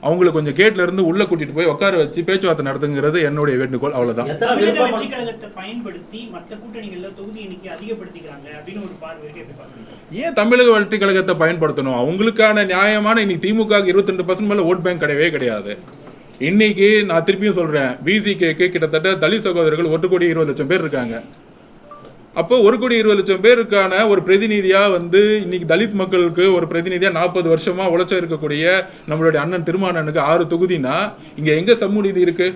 அவங்களுக்கு கொஞ்சம் கேட்ல இருந்து உள்ள கூட்டிட்டு போய் உட்கார வச்சு பேச்சுவார்த்தை நடத்துங்கிறது என்னுடைய வேண்டுகோள். அவ்வளவுதான். ஏன் தமிழக வெற்றி கழகத்தை பயன்படுத்தணும்? அவங்களுக்கான நியாயமான இன்னைக்கு திமுக 22% மேல ஓட் பேங்க் கிடையவே கிடையாது. இன்னைக்கு நான் திருப்பியும் சொல்றேன், பிசிகேக்கு கிட்டத்தட்ட தலித் சகோதரர்கள் 1,20,00,000 பேர் இருக்காங்க. அப்போ 1,20,00,000 பேருக்கான ஒரு பிரதிநிதியா வந்து இன்னைக்கு தலித் மக்களுக்கு ஒரு பிரதிநிதியா 40 வருஷமா உழைச்ச இருக்கக்கூடிய நம்மளுடைய அண்ணன் திருமானனுக்கு 6 தொகுதினா இங்க எங்க சமூக நீதி இருக்கு?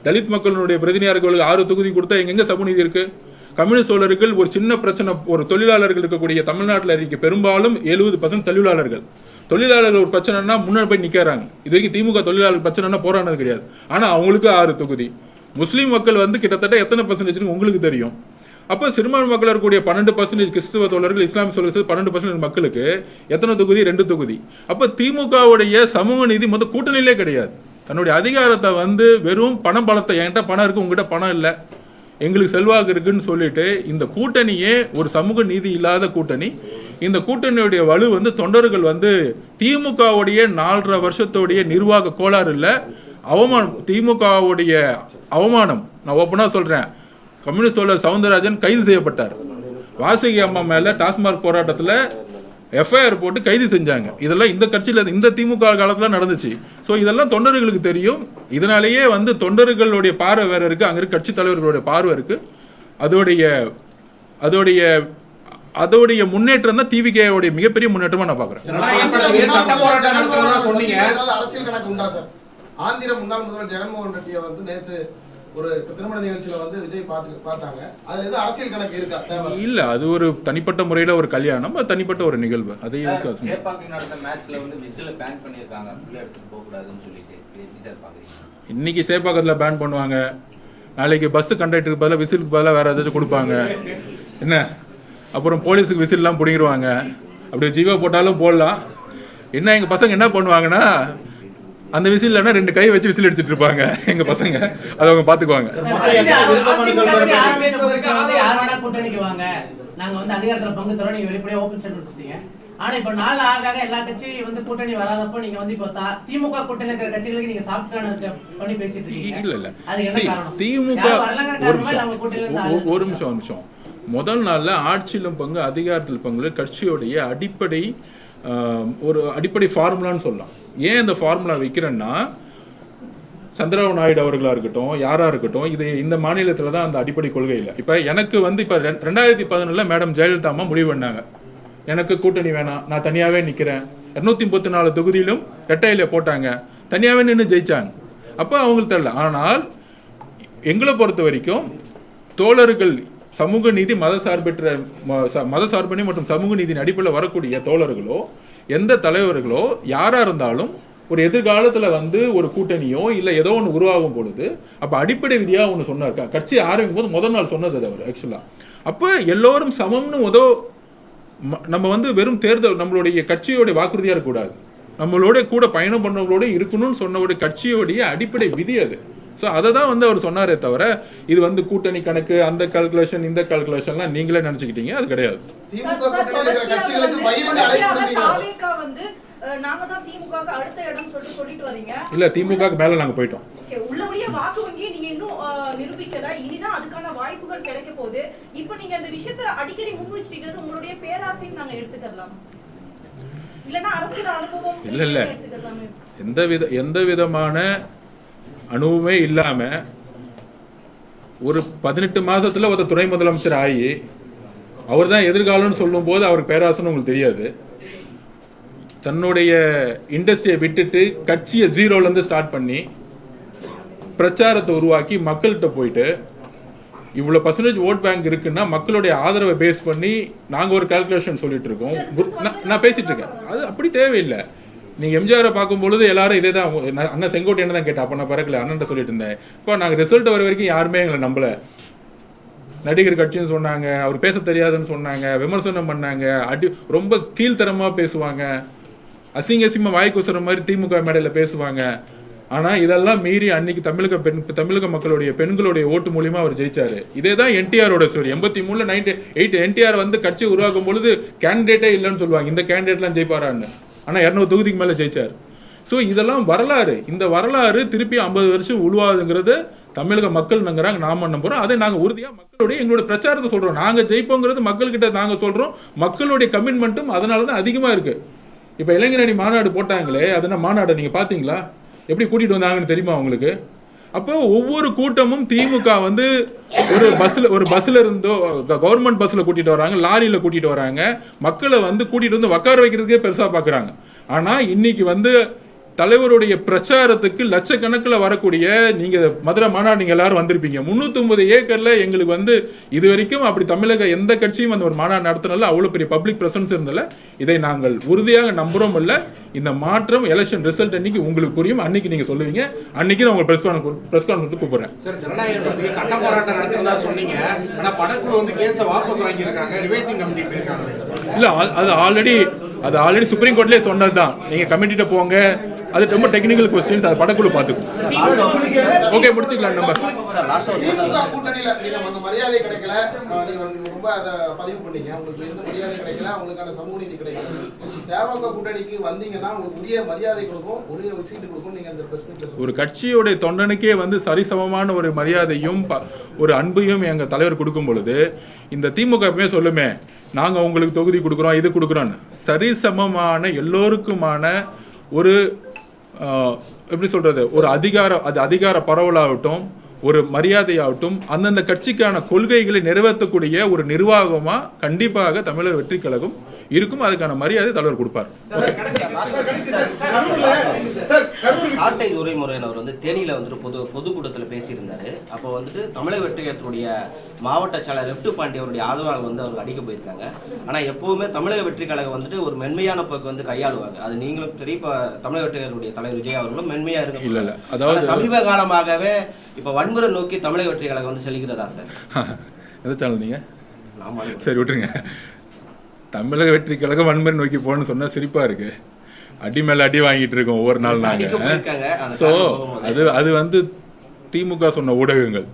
தலித் மக்களுடைய பிரதிநிதியாளர்களுக்கு 6 தொகுதி கொடுத்தா எங்க சமூக நீதி இருக்கு? கம்யூனிஸ்ட் தோழர்கள் ஒரு சின்ன பிரச்சனை, ஒரு தொழிலாளர்கள் இருக்கக்கூடிய தமிழ்நாட்டில் இருக்க பெரும்பாலும் 70% தொழிலாளர்கள் ஒரு பிரச்சனைனா முன்னாடி போய் நிற்கிறாங்க. இது வரைக்கும் திமுக தொழிலாளர்கள் பிரச்சனைனா போராடினது கிடையாது. ஆனால் அவங்களுக்கு 6 தொகுதி. முஸ்லீம் மக்கள் வந்து கிட்டத்தட்ட எத்தனை பர்சன்டேஜ்னு உங்களுக்கு தெரியும். அப்போ சிறுபான்மை மக்கள் இருக்கக்கூடிய 12% கிறிஸ்துவ தோழர்கள், இஸ்லாமிய தோழர்கள் 12% மக்களுக்கு எத்தனை தொகுதி? 2 தொகுதி. அப்போ திமுகவுடைய சமூக நீதி மொத்தம் கூட்டணியிலே கிடையாது. தன்னுடைய அதிகாரத்தை வந்து வெறும் பணம் பலத்தை, என்கிட்ட பணம் இருக்கு உங்ககிட்ட பணம் இல்லை, எங்களுக்கு செல்வாக்கு இருக்குன்னு சொல்லிட்டு இந்த கூட்டணியே ஒரு சமூக நீதி இல்லாத கூட்டணி. இந்த கூட்டணியுடைய வலு வந்து தொண்டர்கள் வந்து திமுகவுடைய 4.5 வருஷத்தோடைய நிர்வாக கோளாறு இல்லை, அவமானம். திமுகவுடைய அவமானம். நான் ஓப்பனா சொல்றேன், கம்யூனிஸ்ட் தோழர் சவுந்தரராஜன் கைது செய்யப்பட்டார். வாசுகி அம்மா மேல டாஸ்மாக் போராட்டத்தில் எஃப்ஐஆர் போட்டு கைது செஞ்சாங்க. இதெல்லாம் இந்த கட்சியில் இந்த திமுக காலத்தில் நடந்துச்சு. ஸோ இதெல்லாம் தொண்டர்களுக்கு தெரியும். இதனாலேயே வந்து தொண்டர்களுடைய பார்வை வேற இருக்கு, அங்கே இருக்க கட்சி தலைவர்களுடைய பார்வை இருக்கு. அதோடைய முன்னேற்றம் தான் டிவிகேவுடைய மிகப்பெரிய முன்னேற்றமா நான் பாக்குறேன். அரசியல் கணக்கு உண்டா சார்? ஆந்திர முன்னாள் முதல்வர் ஜெகன்மோகன் ரெட்டியை வந்து நேற்று ஒரு திருமண நிகழ்ச்சியில வந்து விஜய் பார்த்தாங்க. அதுல எது அரசியல் கணக்கு இருக்கா? தேவை இல்ல, அது ஒரு தனிப்பட்ட முறையில ஒரு கல்யாணம், அது தனிப்பட்ட ஒரு நிகழ்வு. அதே சேப்பாக்கில் நடந்த மேட்ச்ல வந்து விசில் பேன் பண்ணிருக்காங்க, உள்ள எடுத்துட்டு போக கூடாதுன்னு சொல்லிட்டு. இன்னைக்கு சேப்பாக்கத்துல பேன் பண்ணுவாங்க, நாளைக்கு பஸ் கண்டக்டருக்கு பதிலாக விசிலுக்கு பதிலாக வேற ஏதாச்சும் கொடுப்பாங்க என்ன, அப்புறம் போலீஸுக்கு விசில்லாம் பிடிங்கிருவாங்க. அப்படி ஜீவா போட்டாலும் போடலாம். என்ன எங்க பசங்க என்ன பண்ணுவாங்கன்னா, அந்த விசில் இல்லைன்னா 2 கை வச்சு விசில் அடிச்சுட்டு இருப்பாங்க எங்க பசங்க, அதை அவங்க பாத்துக்குவாங்க. நாங்க வந்து அதிகாரத்துல பங்கு தரோம், நீங்க வெளிப்படையா ஓபன் ஸ்டேட்மெண்ட் கொடுத்தீங்க. ஆனா இப்ப நாள் ஆக எல்லா கட்சியும் வந்து கூட்டணி வராதப்போ நீங்க வந்து இப்போ திமுக கூட்டணி இருக்கிற கட்சிகளுக்கு நீங்க சாஃப்ட் கார்னர் பண்ணி பேசிட்டு இருக்கீங்க. இல்ல இல்ல, அது என்ன காரணம்? திமுக ஒரு நிமிஷம் முதல் நாள்ல ஆட்சியிலும் பங்கு அதிகாரத்தில் பங்கு கட்சியோடைய அடிப்படை ஒரு அடிப்படை ஃபார்முலான்னு சொல்லலாம். ஏன் இந்த ஃபார்முலா வைக்கிறேன்னா, சந்திரபாபு நாயுடு அவர்களா இருக்கட்டும், யாரா இருக்கட்டும், இது இந்த மாநிலத்துல தான் அந்த அடிப்படை கொள்கை இல்லை. இப்ப எனக்கு வந்து இப்ப 2011 மேடம் ஜெயலலிதா அம்மா முடிவு பண்ணாங்க, எனக்கு கூட்டணி வேணாம், நான் தனியாவே நிக்கிறேன். 234 தொகுதியிலும் ரெட்டையில போட்டாங்க, தனியாவே நின்று ஜெயிச்சாங்க. அப்ப அவங்களுக்கு தெரியல. ஆனால் எங்களை பொறுத்த வரைக்கும் தோழர்கள் சமூக நீதி மதசார்பணி மற்றும் சமூக நீதியின் அடிப்படையில் வரக்கூடிய தோழர்களோ எந்த தலைவர்களோ யாரா இருந்தாலும் ஒரு எதிர்காலத்துல வந்து ஒரு கூட்டணியோ இல்ல ஏதோ ஒன்று உருவாகும் பொழுது அப்ப அடிப்படை விதியா ஒன்று சொன்னார். கட்சி ஆரம்பிக்கும் போது முதல் நாள் சொன்னது அது அவர் ஆக்சுவலா. அப்ப எல்லோரும் சமம்னு நம்ம வந்து வெறும் தேர்தல் நம்மளுடைய கட்சியோடைய வாக்குறுதியா இருக்கக்கூடாது, நம்மளோட கூட பயணம் பண்ணவங்களோட இருக்கணும்னு சொன்னவுடைய கட்சியோடைய அடிப்படை விதி அது. ஸோ அதை தான் வந்து அவர் சொன்னாரே தவிர இது வந்து கூட்டணி கணக்கு அந்த கால்குலேஷன் இந்த கால்குலேஷன்லாம் நீங்களே நினைச்சுக்கிட்டீங்க, அது கிடையாது. இல்ல, திமுக மேல நாங்க போயிட்டோம். உள்ளபடியே வாக்கு வங்கி நீங்க இன்னும் நிரூபிக்கல, இனிதான் அதுக்கான வாய்ப்புகள் கிடைக்க போகுது. இப்போ நீங்க அந்த விஷயத்தை அடிக்கடி முன் வச்சிருக்கிறது உங்களுடைய பேராசைன்னு நாங்க எடுத்துக்கலாம், இல்லனா அரசியல் அனுபவம் இல்ல எந்த விதமான அனுபவமே இல்லாம ஒரு 18 மாசத்துல ஒரு துணை முதலமைச்சர் ஆகி அவர் தான் எதிர்காலம்னு சொல்லும் போது அவருக்கு பேராசன்னு உங்களுக்கு தெரியாது. தன்னுடைய இண்டஸ்ட்ரியை விட்டுட்டு கட்சியை 0ல இருந்து ஸ்டார்ட் பண்ணி பிரச்சாரத்தை உருவாக்கி மக்கள்கிட்ட போயிட்டு இவ்வளவு % ஓட் பேங்க் இருக்குன்னா மக்களுடைய ஆதரவை பேஸ் பண்ணி நாங்க ஒரு கால்குலேஷன் சொல்லிட்டு இருக்கோம். நான் பேசிட்டு இருக்கேன், அது அப்படி தேவையில்லை. நீங்க எம்ஜிஆரை பார்க்கும் பொழுது எல்லாரும் இதே தான், அண்ணன் செங்கோட்டையன் தான் கேட்டேன், அப்ப நான் பறக்கல அண்ணன் சொல்லிட்டு இருந்தேன். இப்போ நாங்க ரிசல்ட் வர வரைக்கும் யாருமே எங்களை நம்பல. நடிகர் கட்சின்னு சொன்னாங்க, அவர் பேச தெரியாதுன்னு சொன்னாங்க, விமர்சனம் பண்ணாங்க, ரொம்ப கீழ்த்தரமா பேசுவாங்க, அசிங்கமா வாய்க்குசுற மாதிரி திமுக மேடையில பேசுவாங்க. ஆனா இதெல்லாம் மீறி அன்னைக்கு தமிழக மக்களுடைய பெண்களுடைய ஓட்டு மூலியமா அவர் ஜெயிச்சாரு. இதே தான் என்டிஆரோட ஸ்டோரி. 83 98 என்டிஆர் வந்து கட்சி உருவாக்கும் பொழுது கேண்டிடேட்டே இல்லைன்னு சொல்லுவாங்க, இந்த கேண்டிடேட்லாம் ஜெயிப்பாரான்னு. ஆனா 200 தொகுதிக்கு மேல ஜெயிச்சார். ஸோ இதெல்லாம் வரலாறு. இந்த வரலாறு திருப்பி 50 வருஷம் உருவாதுங்கிறது தமிழக மக்கள் நம்புறாங்க, நாம நம்புறோம். அதை நாங்க உறுதியா மக்களுடைய எங்களுடைய பிரச்சாரத்தை சொல்றோம். நாங்க ஜெயிப்போங்கிறது மக்கள்கிட்ட நாங்க சொல்றோம். மக்களுடைய கமிட்மெண்ட்டும் அதனாலதான் அதிகமா இருக்கு. இப்ப இளைஞரணி மாநாடு போட்டாங்களே, அதுனா மாநாடு நீங்க பாத்தீங்களா, எப்படி கூட்டிட்டு வந்தாங்கன்னு தெரியுமா உங்களுக்கு? அப்போ ஒவ்வொரு கூட்டமும் திமுக வந்து ஒரு பஸ்ல இருந்தோ கவர்மெண்ட் பஸ்ல கூட்டிட்டு வராங்க, லாரியில கூட்டிட்டு வராங்க, மக்களை வந்து கூட்டிட்டு வந்து உட்கார வைக்கிறதுக்கே பெருசா பாக்குறாங்க. ஆனா இன்னைக்கு வந்து தலைவருடைய பிரச்சாரத்துக்கு லட்சக்கணக்கில் வரக்கூடிய நீங்க மதுரை மாநாடு நீங்க எல்லாரும் வந்திருப்பீங்க. 309 ஏக்கர்ல எங்களுக்கு வந்து இது வரைக்கும் அப்படி தமிழக எந்த கட்சியும் அந்த ஒரு மாநாடு நடத்தினால அவ்வளவு பெரிய பப்ளிக் பிரசன்ஸ் இருந்தல. இதை நாங்கள் உறுதியாக நம்புறோம். இல்ல இந்த மாற்றம் எலெக்ஷன் ரிசல்ட் அன்னைக்கு உங்களுக்கு புரியும், அன்னைக்கு நீங்க சொல்லுவீங்க. அன்னைக்கு நான் உங்களுக்கு பிரஸ் கான்ஃபரன்ஸ் கூப்பிடுறேன். சார், ஜனநாயகத்துக்கு சட்ட போராட்டம் நடத்துறதா சொன்னீங்க, ஆனா படக்குழு வந்து கேஸை வாபஸ் வாங்கியிருக்காங்க, ரிவைசிங் கமிட்டி போயிருக்காங்க. இல்ல அது ஆல்ரெடி சுப்ரீம் கோர்ட்லயே சொன்னதுதான், நீங்க கமிட்டிட்ட போங்க, அது ரொம்ப டெக்னிக்கல் क्वेश्चंस, அது படக்குழு பாத்துக்கும். ஓகே, முடிச்சுக்கலாம். நம்ம திமுக கூட்டணியில நீங்க அந்த மரியாதை கிடைக்கல, நீங்க ரொம்ப அத பதிவு பண்ணீங்க, உங்களுக்கு எந்த மரியாதை கிடைக்கல, உங்களுக்கான சமூக நீதி கிடைக்கல. தேவக கூட்டணிக்கு வந்தீங்கன்னா உங்களுக்கு உரிய மரியாதை கொடுக்கும், உரிய சீட்டு கொடுக்கும். நீங்க அந்த பிரஸ் மீட்ல ஒரு கட்சியோட தொண்டனுக்கே வந்து சரிசமமான ஒரு மரியாதையும் ஒரு அன்பையும் எங்க தலைவர் கொடுக்கும் பொழுது இந்த திமுக எப்பவுமே சொல்லுமே, நாங்க உங்களுக்கு தொகுதி கொடுக்குறோம், இது கொடுக்குறோம். சரிசமமான எல்லோருக்குமான ஒரு எப்படி சொல்றது, ஒரு அதிகார பரவலாகட்டும், ஒரு மரியாதையாகட்டும், அந்தந்த கட்சிக்கான கொள்கைகளை நிறைவேற்றக்கூடிய ஒரு நிர்வாகமா கண்டிப்பாக தமிழக வெற்றி கழகம் இருக்கும். அதுக்கான மரியாதை தலைவர் கொடுப்பார். சாட்டை துரைமுருகன் அவர் வந்து தேனியில வந்துட்டு பொதுக்கூட்டத்தில் பேசியிருந்தாரு. அப்போ வந்துட்டு தமிழக வெற்றிகழகத்துடைய மாவட்ட செயலர் லெப்ட் பாண்டி அவருடைய ஆதரவாளர் வந்து அவருக்கு அடிக்க போயிருக்காங்க. ஆனால் எப்பவுமே தமிழக வெற்றி கழகம் வந்துட்டு ஒரு மென்மையான போக்கு வந்து கையாளுவாங்க. அது நீங்களும் சரி, இப்போ தமிழக வெற்றிகழகத்துடைய தலைவர் விஜய் அவர்களும் மென்மையா இருக்கு. இல்லை, அதாவது சமீப காலமாகவே இப்போ வன்முறை நோக்கி தமிழக வெற்றி கழகம் வந்து செல்கிறதா சார்? எதை சேனல் நீங்க? சரி விட்டுருங்க. தமிழக வெற்றி கழகம் வன்முறை நோக்கி போகணும்னு சொன்னா சிரிப்பா இருக்கு. அடி மேல அடி வாங்கிட்டு இருக்கோம் ஒவ்வொரு நாள் நாங்க. ஸோ அது வந்து திமுக சொன்ன ஊடகங்கள்.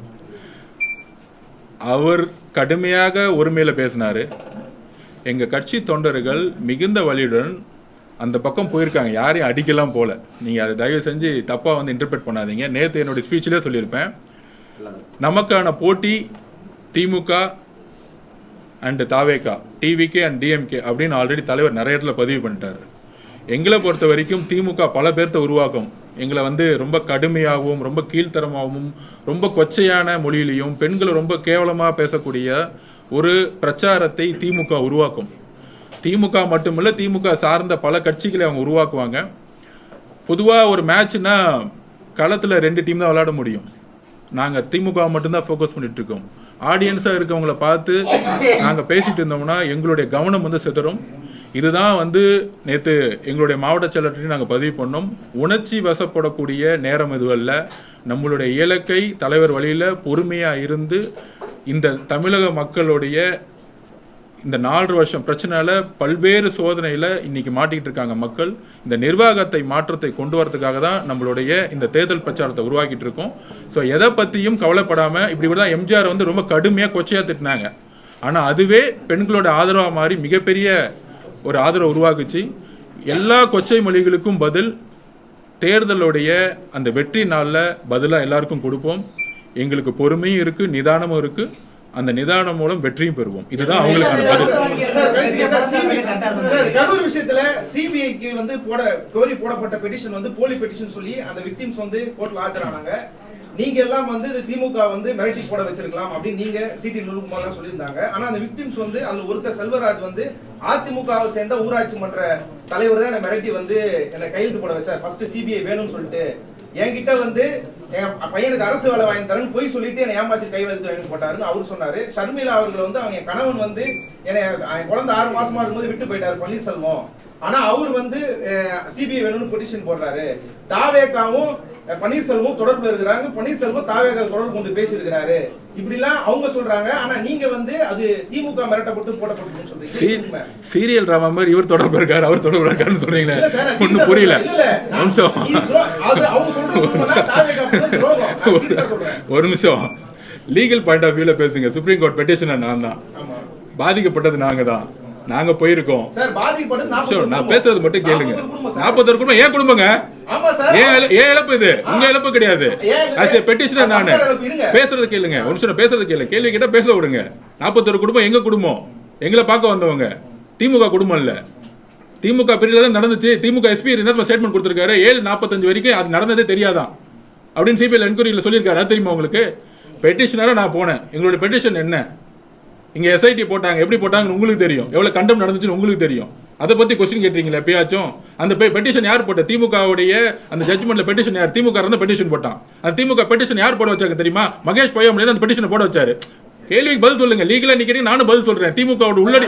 அவர் கடுமையாக ஒருமையில பேசினாரு. எங்க கட்சி தொண்டர்கள் மிகுந்த வலியுடன் அந்த பக்கம் போயிருக்காங்க. யாரையும் அடிக்கலாம் போல. நீங்க அதை தயவு செஞ்சு தப்பா வந்து இன்டர்பிரட் பண்ணாதீங்க. நேற்று என்னுடைய ஸ்பீச்சிலே சொல்லியிருப்பேன், நமக்கான போட்டி திமுக அண்ட் தாவேகா, டிவிகே அண்ட் டிஎம்கே அப்படின்னு ஆல்ரெடி தலைவர் நிறைய இடத்துல பதிவு பண்ணிட்டாரு. எங்களை பொறுத்த வரைக்கும் திமுக பல பேர்த்த உருவாக்கும். எங்களை வந்து ரொம்ப கடுமையாகவும் ரொம்ப கீழ்த்தரமாகவும் ரொம்ப கொச்சையான மொழியிலையும் பெண்களை ரொம்ப கேவலமாக பேசக்கூடிய ஒரு பிரச்சாரத்தை திமுக உருவாக்கும். திமுக மட்டுமில்லை, திமுக சார்ந்த பல கட்சிகளை அவங்க உருவாக்குவாங்க. பொதுவாக ஒரு மேட்ச்னா களத்தில் 2 டீம் தான் விளையாட முடியும். நாங்கள் திமுக மட்டும்தான் ஃபோக்கஸ் பண்ணிட்டு இருக்கோம். ஆடியன்ஸாக இருக்கவங்கள பார்த்து நாங்கள் பேசிட்டு இருந்தோம்னா எங்களுடைய கவனம் வந்து சிதறும். இதுதான் வந்து நேற்று எங்களுடைய மாவட்ட செயலர்கிட்டையும் நாங்கள் பதிவு பண்ணோம். உணர்ச்சி வசப்படக்கூடிய நேரம் இதுவல்ல. நம்மளுடைய இலக்கை தலைவர் வழியில் பொறுமையாக இருந்து இந்த தமிழக மக்களுடைய இந்த 4 வருஷம் பிரச்சனையில் பல்வேறு சோதனையில் இன்னைக்கு மாட்டிக்கிட்டு இருக்காங்க மக்கள். இந்த நிர்வாகத்தை மாற்றத்தை கொண்டு வரதுக்காக தான் நம்மளுடைய இந்த தேர்தல் பிரச்சாரத்தை உருவாக்கிட்டு இருக்கோம். ஸோ எதை பற்றியும் கவலைப்படாமல் இப்படி தான் எம்ஜிஆர் வந்து ரொம்ப கடுமையாக கொச்சையாக திட்டினாங்க. ஆனால் அதுவே பெண்களோட ஆதரவாக மாறி மிகப்பெரிய ஒரு ஆதரவு உருவாக்குச்சு. எல்லா கொச்சை மொழிகளுக்கும் பதில் தேர்தலுடைய அந்த வெற்றி நாளில் பதிலாக எல்லாருக்கும் கொடுப்போம். எங்களுக்கு பொறுமையும் இருக்குது, நிதானமும் இருக்குது. அந்த நிதானம் மூலம் வெற்றியும் பெறுவோம். இதுதான் அவங்களுக்கான பதில். கரூர் விஷயத்துல சிபிஐக்கு வந்து கோரி போடப்பட்ட பெட்டிஷன் வந்து போலி பெட்டிஷன் சொல்லி அந்த விக்டிம்ஸ் வந்து கோர்ட்ல ஆஜரானாங்க. நீங்க எல்லாம் வந்து திமுக வந்து மிரட்டி போட வச்சிருக்கலாம் அப்படின்னு நீங்க சிடி நூறுகுமார் சொல்லியிருந்தாங்க. ஆனா அந்த விக்டிம்ஸ் வந்து அதுல ஒருத்தர் செல்வராஜ் வந்து அதிமுகவை சேர்ந்த ஊராட்சி மன்ற தலைவர் தான் மிரட்டி வந்து என்னை கையெழுத்து போட வச்சார். ஃபர்ஸ்ட் சிபிஐ வேணும்னு சொல்லிட்டு என்கிட்ட வந்து என் பையனுக்கு அரசு வேலை வாங்கி தரேன்னு போய் சொல்லிட்டு என்னை ஏமாத்தி கையெழுத்து வாங்கி போட்டாருன்னு அவர் சொன்னாரு. ஷர்மிளா அவர்கள் வந்து அவங்க கணவன் வந்து என்னை குழந்தை 6 மாசமா இருக்கும்போது விட்டு போயிட்டாரு பன்னீர்செல்வம். ஆனா அவர் வந்து சிபிஐ வேணும்னு பெட்டிஷன் போடுறாரு. தாவேகாவும் பன்னீர்செல்வம் தொடர்பு இருக்கிறாங்க. பன்னீர்செல்வம் தாவேகா தொடர்பு கொண்டு பேசியிருக்கிறாரு. இப்படிலாம் அவங்க சொல்றாங்க. ஆனா நீங்க வந்து அது திமுக மிரட்டப்பட்டு போடப்பட்டு சொல்றீங்க. சீரியல் டிராமா மாதிரி இவர் தொடர்பு இருக்காரு, அவர் தொடர்பு இருக்காருன்னு சொல்றீங்களே, ஒன்றும் புரியல. ஒரு நிமிஷம், லீகல் பாயிண்ட் ஆஃப் வியூல பேசுங்க. சுப்ரீம் கோர்ட் பெட்டிஷனர் நான் தான், பாதிக்கப்பட்டது நாங்க தான், நாங்க போயிருக்கோம். நான் பேசுறது மட்டும் கேளுங்க. 41 குடும்பம் ஏன் குடும்பங்க? ஏன் இழப்பு? இது உங்க இழப்பு கிடையாது. பெட்டிஷனர் நானு. பேசுறது கேளுங்க. ஒரு நிமிஷம் பேசுறது கேளுங்க. கேள்வி கேட்டா பேச விடுங்க. 41 குடும்பம் எங்க குடும்பம், எங்களை பார்க்க வந்தவங்க. திமுக குடும்பம் இல்ல. திமுக பிரிவுல தான் நடந்துச்சு. திமுக எஸ்பி ஸ்டேட்மெண்ட் கொடுத்திருக்காரு. 7:45 வரைக்கும் அது நடந்ததே தெரியாதான் அப்படின்னு சிபிஐ என்கொயரியில் சொல்லியிருக்காரு. அது தெரியுமா உங்களுக்கு? பெட்டிஷனரா நான் போனேன். எங்களுடைய பெட்டிஷன் என்ன, இங்க எஸ்ஐடி போட்டாங்க, எப்படி போட்டாங்கன்னு உங்களுக்கு தெரியும். எவ்வளவு கண்டம் நடந்துச்சுன்னு உங்களுக்கு தெரியும். அதை பத்தி கொஸ்டின் கேட்டீங்களா எப்பயாச்சும்? அந்த பெட்டிஷன் யார் போட்ட? திமுகவுடைய அந்த ஜட்ஜ்மெண்ட்ல பெட்டிஷன் யார்? திமுக இருந்த பெட்டிஷன் போட்டான். அந்த திமுக பெட்டிஷன் யார் போட வச்சாங்க தெரியுமா? மகேஷ் பொய்யாமொழி அந்த பெட்டிஷனை போட வச்சாரு. கேள்விக்கு பதில் சொல்லுங்க. லீகலா நிக்கிறீங்க, நானும் பதில் சொல்றேன். திமுகவோட உள்ளடி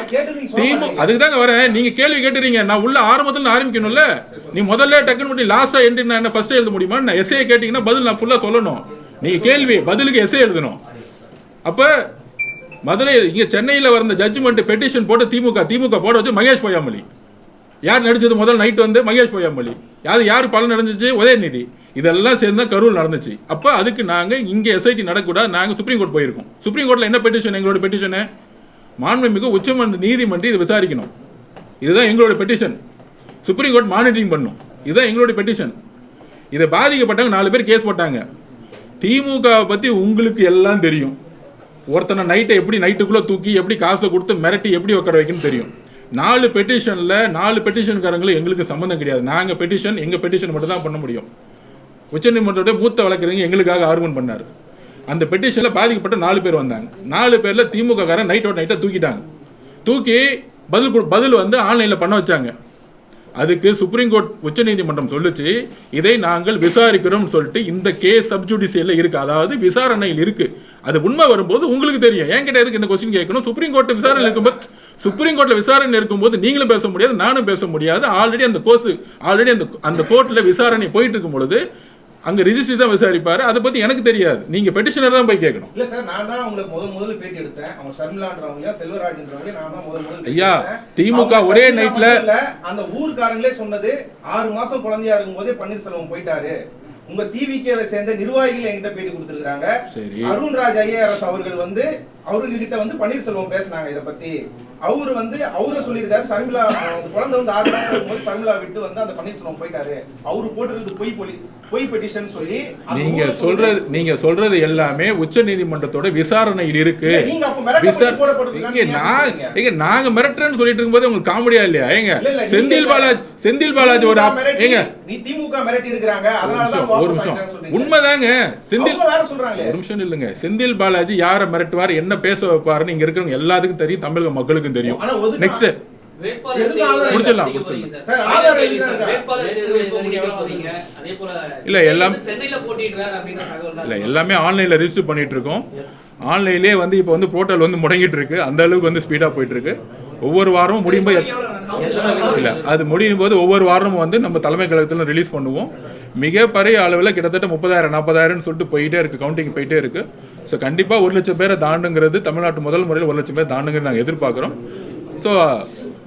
அதுக்கு தாங்க வரேன். நீங்க கேள்வி கேட்டுறீங்க. நான் உள்ள ஆரம்பத்துல ஆரம்பிக்கணும்ல. நீ முதல்ல டக்குன்னு பண்ணி லாஸ்டா என்ட்ரி நான் என்ன ஃபர்ஸ்ட் எழுத முடியுமா? நான் எஸ்ஏ கேட்டீங்கன்னா பதில் நான் ஃபுல்லா சொல்லணும். நீங்க கேள்வி பதிலுக்கு எஸ்ஏ எழுதணும். அப்ப மதுரை இங்க சென்னையில வந்த ஜட்ஜ்மெண்ட் பெட்டிஷன் போட்டு திமுக போட வச்சு மகேஷ் பொய்யாமொழி. யார் நடிச்சது? முதல் நைட் வந்து மகேஷ் பொய்யாமொழி. யாரு பலன் நடந்துச்சு? உதயநிதி. இதெல்லாம் சேர்ந்து கரூர் நடந்துச்சு. அப்ப அதுக்கு நாங்க இங்க எஸ்ஐடி நடக்கூடாது, நாங்க சுப்ரீம் கோர்ட் போயிருக்கோம். சுப்ரீம் கோர்ட்ல என்ன பெட்டிஷன்? எங்களோட பெட்டிஷன் மாண்புமிகு உச்சமன்ற நீதிமன்றம் இதை விசாரிக்கணும். இதுதான் எங்களோட பெட்டிஷன். சுப்ரீம் கோர்ட் மானிட்டரிங் பண்ணும். இதுதான் எங்களோட பெட்டிஷன். இதை பாதிக்கப்பட்டவங்க 4 பேர் கேஸ் போட்டாங்க. திமுக பத்தி உங்களுக்கு எல்லாம் தெரியும். ஒருத்தனை நைட்டை எப்படி நைட்டுக்குள்ள தூக்கி எப்படி காசை கொடுத்து மிரட்டி எப்படி உட்கார வைக்கணும்னு தெரியும். 4 பெட்டிஷன்ல 4 பெட்டிஷன்காரங்களும் எங்களுக்கு சம்பந்தம் கிடையாது. நாங்க பெட்டிஷன் எங்க பெட்டிஷன் மட்டும் தான் பண்ண முடியும். உச்சநீதிமன்றத்தை மூத்த வழக்கறிஞர் எங்களுக்காக ஆர்குமெண்ட் பண்ணாரு. அந்த பெட்டிஷன்ல பாதிக்கப்பட்ட 4 பேர் வந்தாங்க. 4 பேர்ல திமுக காரன் நைட்டை தூக்கிட்டாங்க. தூக்கி பதில் வந்து ஆன்லைனில் பண்ண வச்சாங்க. அதுக்கு சுப்ரீம் கோர்ட் உச்சநீதிமன்றம் சொல்லுச்சு, இதை நாங்கள் விசாரிக்கிறோம்னு சொல்லிட்டு இந்த கேஸ் சப்ஜுடிஷியல்ல இருக்கு, அதாவது விசாரணையில் இருக்கு. அது உண்மை வரும்போது உங்களுக்கு தெரியும். என்கிட்ட எதுக்கு இந்த கொஸ்டின் கேட்கணும்? சுப்ரீம் கோர்ட் விசாரணை இருக்கும்போது, சுப்ரீம் கோர்ட்ல விசாரணை இருக்கும்போது நீங்களும் பேச முடியாது, நானும் பேச முடியாது. ஆல்ரெடி அந்த கோர்ட்ல விசாரணை போயிட்டு இருக்கும் பொழுது அங்க ரிஜிஸ்ட்ரி தான் விசாரிப்பாரு. அதை பத்தி எனக்கு தெரியாது, நீங்க பெட்டிஷனர் தான் போய் கேட்கணும். இல்ல சார், நான் தான் உங்களுக்கு முதல்ல பேட்டி எடுத்தேன். அவங்க ஷர்மிளான்றவங்க செல்வராஜ்ன்றவங்க நான் தான் முதல்ல ஐயா, திமுக ஒரே நைட்ல அந்த ஊர்காரங்களே சொன்னது 6 மாசம் குழந்தையா இருக்கும் போதே பன்னீர்செல்வம் போயிட்டாரு. உங்க டிவிகேவை சேர்ந்த நிர்வாகிகள் என்கிட்ட பேட்டி கொடுத்திருக்காங்க. அருண்ராஜ் ஐஏஆர்எஸ் அவர்கள் வந்து அவர்கிட்ட வந்து பன்னீர்செல்வம் பேசினாங்க இதை பத்தி. அவரு சொல்லியிருக்காரு, சர்மிளா குழந்தை வந்து 6 மாசம் இருக்கும்போது சர்மிளா விட்டு வந்து அந்த பன்னீர்செல்வம் போயிட்டாரு, அவரு போட்டிருக்கிறது பொய் பெட்டிஷன் சொல்லி. நீங்க சொல்றது எல்லாமே உச்ச நீதிமன்றத்தோட விசாரணையில் இருக்கு. நாங்க மிரட்டுறேன்னு சொல்லிட்டு இருக்கும்போது உங்களுக்கு காமெடியா இல்லையா? ஏங்க செந்தில் பாலாஜி ஒரு ஏங்க நீ திமுக மிரட்டி இருக்காங்க, அதனாலதான் ஒரு நிமிஷம் உண்மைதாங்க. ஒரு நிமிஷம் இல்லைங்க, செந்தில் பாலாஜி யாரை மிரட்டுவார், என்ன பேச வைப்பாருன்னு இங்க இருக்கிறவங்க எல்லாத்துக்கும் தெரியும், தமிழக மக்களுக்கும் தெரியும். நெக்ஸ்ட் முடிச்சிடலாம். எல்லாமே ஆன்லைன்ல ரெஜிஸ்டர் பண்ணிட்டு இருக்கோம். ஆன்லைன்லயே வந்து இப்போ வந்து போர்ட்டல் வந்து முடங்கிட்டு இருக்கு. அந்த அளவுக்கு வந்து ஸ்பீடா போயிட்டு இருக்கு. ஒவ்வொரு வாரமும் முடியும் போது இல்ல, அது முடியும் போது ஒவ்வொரு வாரமும் வந்து நம்ம தலைமை கழகத்துல ரிலீஸ் பண்ணுவோம். மிகப்பெரிய அளவில் கிட்டத்தட்ட 30,000-40,000 சொல்லிட்டு போயிட்டே இருக்கு, கவுண்டிங் போயிட்டே இருக்கு. ஸோ கண்டிப்பா 1 லட்சம் பேரை தாண்டுங்கிறது தமிழ்நாட்டு முதல் முறையில் 1 லட்சம் பேர் தாண்டுங்கிறது நாங்கள் எதிர்பார்க்கிறோம். ஸோ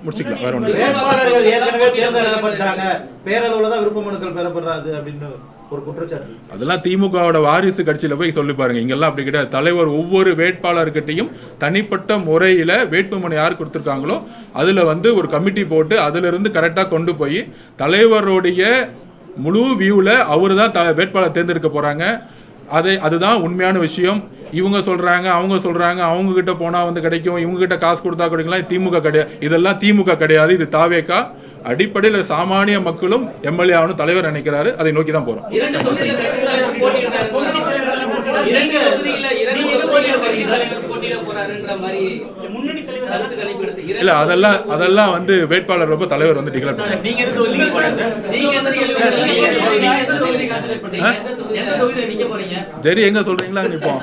முடிச்சுக்கலாம். வேற ஒன்று வேட்பாளர்கள் ஏற்கனவே தேர்ந்தெடுக்கப்பட்டாங்க, பேரளவுல தான் விருப்ப மனுக்கள் பெறப்படுறாது அப்படின்னு ஒரு குற்றச்சாட்டு. அதெல்லாம் திமுகவோட வாரிசு கட்சியில போய் சொல்லி பாருங்க. இங்கெல்லாம் அப்படி கிடையாது. தலைவர் ஒவ்வொரு வேட்பாளர்கிட்டையும் தனிப்பட்ட முறையில வேட்புமனு யார் கொடுத்துருக்காங்களோ அதுல வந்து ஒரு கமிட்டி போட்டு அதுல இருந்து கரெக்டா கொண்டு போய் தலைவருடைய முழு வியூல அவரு தான் வேட்பாளர் தேர்ந்தெடுக்க போறாங்க. அதுதான் உண்மையான விஷயம். இவங்க சொல்றாங்க, அவங்க சொல்றாங்க, அவங்க கிட்ட போனா வந்து கிடைக்கும், இவங்க கிட்ட காசு கொடுத்தா கிடைக்கலாம். திமுக கிடையாது, இதெல்லாம் திமுக கிடையாது, இது தாவேகா. அடிப்படையில் சாமானிய மக்களும் எம்எல்ஏ ஆகணும் தலைவர் நினைக்கிறாரு, அதை நோக்கி தான் போறோம். இல்ல அதெல்லாம் வந்து வேட்பாளர் ரொம்ப தலைவர் வந்து டிக்ளேர் பண்ணாரு. சரி, எங்க சொல்றீங்களா நிப்போம்.